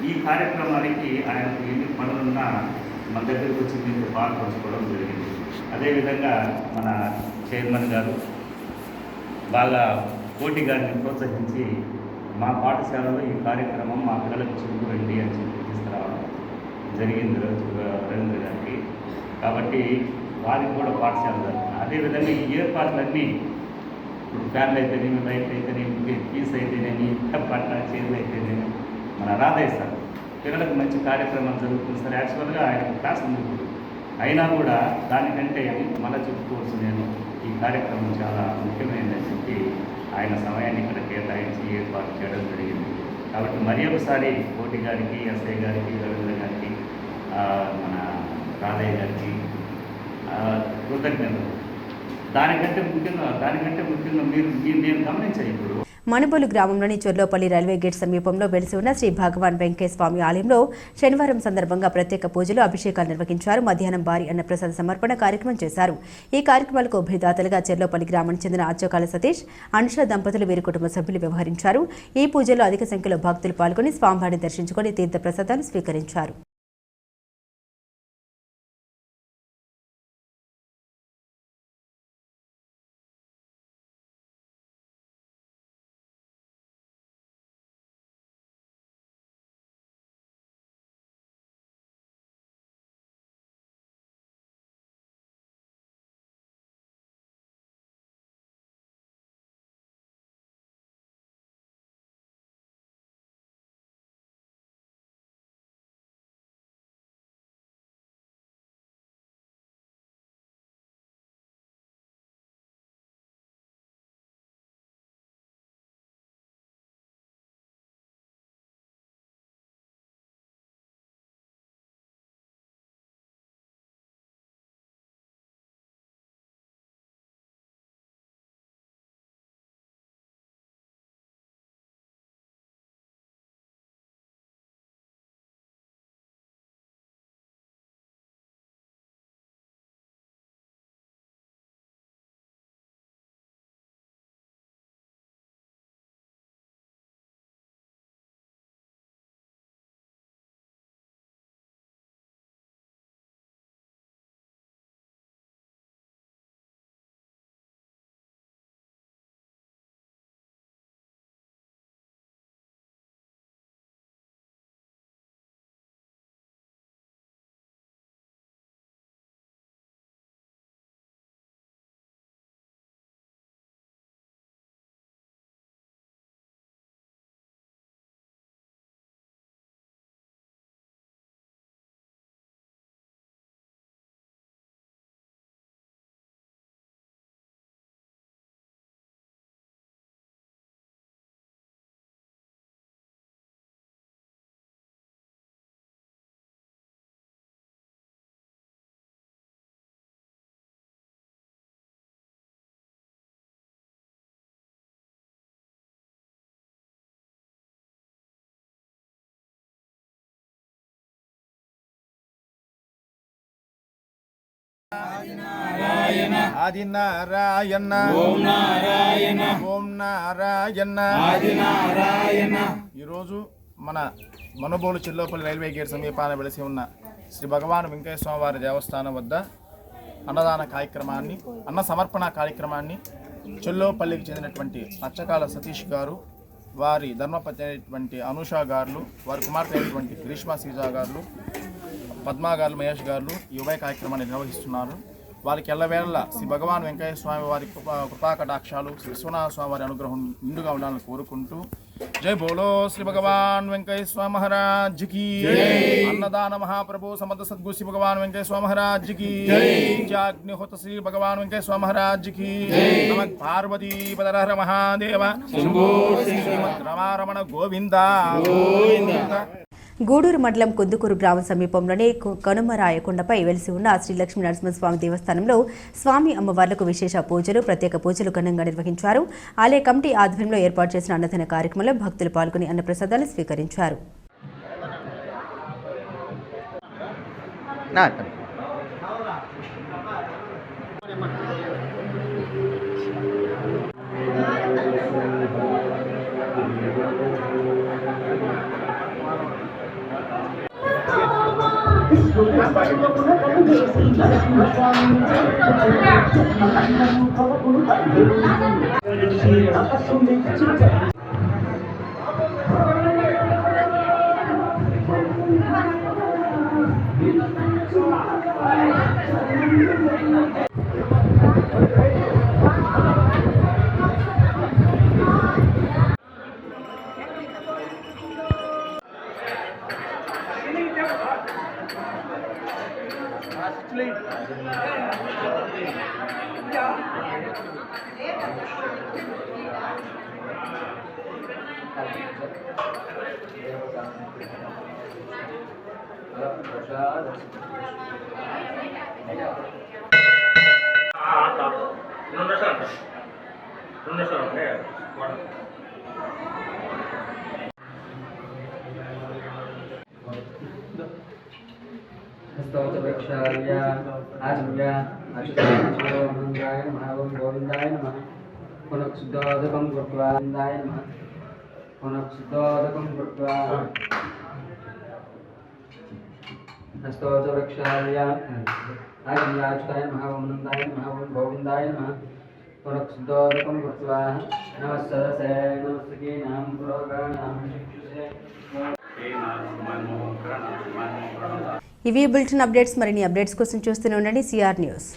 ఈ కార్యక్రమానికి ఆయనకు ఎన్ని పనులున్నా మన దగ్గరికి వచ్చి దీంతో పాల్పంచుకోవడం జరిగింది. అదేవిధంగా మన చైర్మన్ గారు బాగా కోటి గారిని ప్రోత్సహించి మా పాఠశాలలో ఈ కార్యక్రమం మా పిల్లలకు చూడండి అని చెప్పి తీసుకురావడం జరిగింది రవీంద్ర గారికి. కాబట్టి వారికి కూడా పాఠశాల అదేవిధంగా ఈ ఏర్పాట్లన్నీ ఇప్పుడు ఫ్యాన్లు అయితేనేమి, లైట్లు అయితేనేమి, ఫీజు అయితేనేమి, పట్ట చేతులు అయితేనేమి మన రాధయ్య సార్ పిల్లలకు మంచి కార్యక్రమం జరుగుతుంది సార్. యాక్చువల్గా ఆయన క్లాస్ ఉంది, అయినా కూడా దానికంటే మళ్ళీ చెప్పుకోవచ్చు నేను ఈ కార్యక్రమం చాలా ముఖ్యమైనదని చెప్పి ఆయన సమయాన్ని ఇక్కడ కేటాయించి ఏర్పాటు చేయడం జరిగింది. కాబట్టి మరి ఒకసారి కోటి గారికి, ఎస్ఐ గారికి, రవీంద్ర గారికి, మన రాధయ్య గారికి కృతజ్ఞతలు. దానికంటే ముఖ్యంగా మీరు నేను గమనించాను ఇప్పుడు మణిబోలు గ్రామంలోని చొర్లోపల్లి రైల్వే గేట్ సమీపంలో వెలిసి ఉన్న శ్రీ భగవాన్ వెంకయ్య స్వామి ఆలయంలో శనివారం సందర్భంగా ప్రత్యేక పూజలు, అభిషేకాలు నిర్వహించారు. మధ్యాహ్నం భారీ అన్నప్రసాద సమర్పణ కార్యక్రమం చేశారు. ఈ కార్యక్రమాలకు ఉభయదాతలుగా చొర్లోపల్లి గ్రామానికి చెందిన అచ్చోకాల సతీష్, అనుష దంపతులు వీరి కుటుంబ సభ్యులు వ్యవహరించారు. ఈ పూజల్లో అధిక సంఖ్యలో భక్తులు పాల్గొని స్వామివారిని దర్శించుకుని తీర్థ ప్రసాదాలు స్వీకరించారు. ఆదినారాయణ ఓం నారాయణ ఓం నారాయణ ఆదినారాయణ. ఈరోజు మన మనుబోలు చిల్లోపల్లి రైల్వే గేట్ సమీపాన వెలిసి ఉన్న శ్రీ భగవాన్ వెంకయ్య స్వామివారి దేవస్థానం వద్ద అన్నదాన కార్యక్రమాన్ని, అన్న సమర్పణ కార్యక్రమాన్ని చెల్లోపల్లికి చెందినటువంటి అచ్చకాల సతీష్ గారు, వారి ధర్మపతి అయినటువంటి అనుష గారు, వారి కుమార్తె అయినటువంటి గ్రీష్మ సీజా గారు, పద్మా గారు, మహేష్ గారు ఈ ఉభయ కార్యక్రమాన్ని నిర్వహిస్తున్నారు. వారికి ఎల్లవేళ శ్రీ భగవాన్ వెంకయ్య స్వామి వారి కృపాకటాక్షాలు శ్రీ విశ్వనాథ స్వామి వారి అనుగ్రహం నిండుగా ఉండాలని కోరుకుంటూ జై బోలో శ్రీ భగవాన్ వెంకయ్య స్వామి మహారాజ్ కి అన్నదాన మహాప్రభు సమర్థ సద్గురు శ్రీ భగవాన్ వెంకయ్య స్వామి మహారాజ్ కి అగ్నిహోత శ్రీ భగవాన్ వెంకయ్య స్వామి మహారాజ్ కి నమ పార్వతీ పదరహర మహాదేవ రమారమణ గోవింద. గూడూరు మండలం కుందుకూరు గ్రామ సమీపంలోని కనుమరాయకొండపై వెలిసి ఉన్న శ్రీ లక్ష్మీ నరసింహస్వామి దేవస్థానంలో స్వామి అమ్మవార్లకు విశేష పూజలు ప్రత్యేక పూజలు ఘనంగా నిర్వహించారు. ఆలయ కమిటీ ఆధ్వర్యంలో ఏర్పాటు చేసిన అన్నదాన కార్యక్రమంలో భక్తులు పాల్గొని అన్నప్రసాదాలు స్వీకరించారు. పునఃశుద్ధోదకం కృత్వా గోవిందాయ నమః పునఃశుద్ధోదకం కృత్వా హస్తోజవృక్షాయ ఆజ్ఞాచుతాయ నమః ఓందాయ నమః ఓం గోవిందాయ నమః పునఃశుద్ధోదకం కృత్వా నమస్సరసే నమస్కీనాం పురోగానాం ఇవి బులెటిన్ అప్డేట్స్. మరిన్ని అప్డేట్స్ కోసం చూస్తూనే ఉండండి సిఆర్ న్యూస్.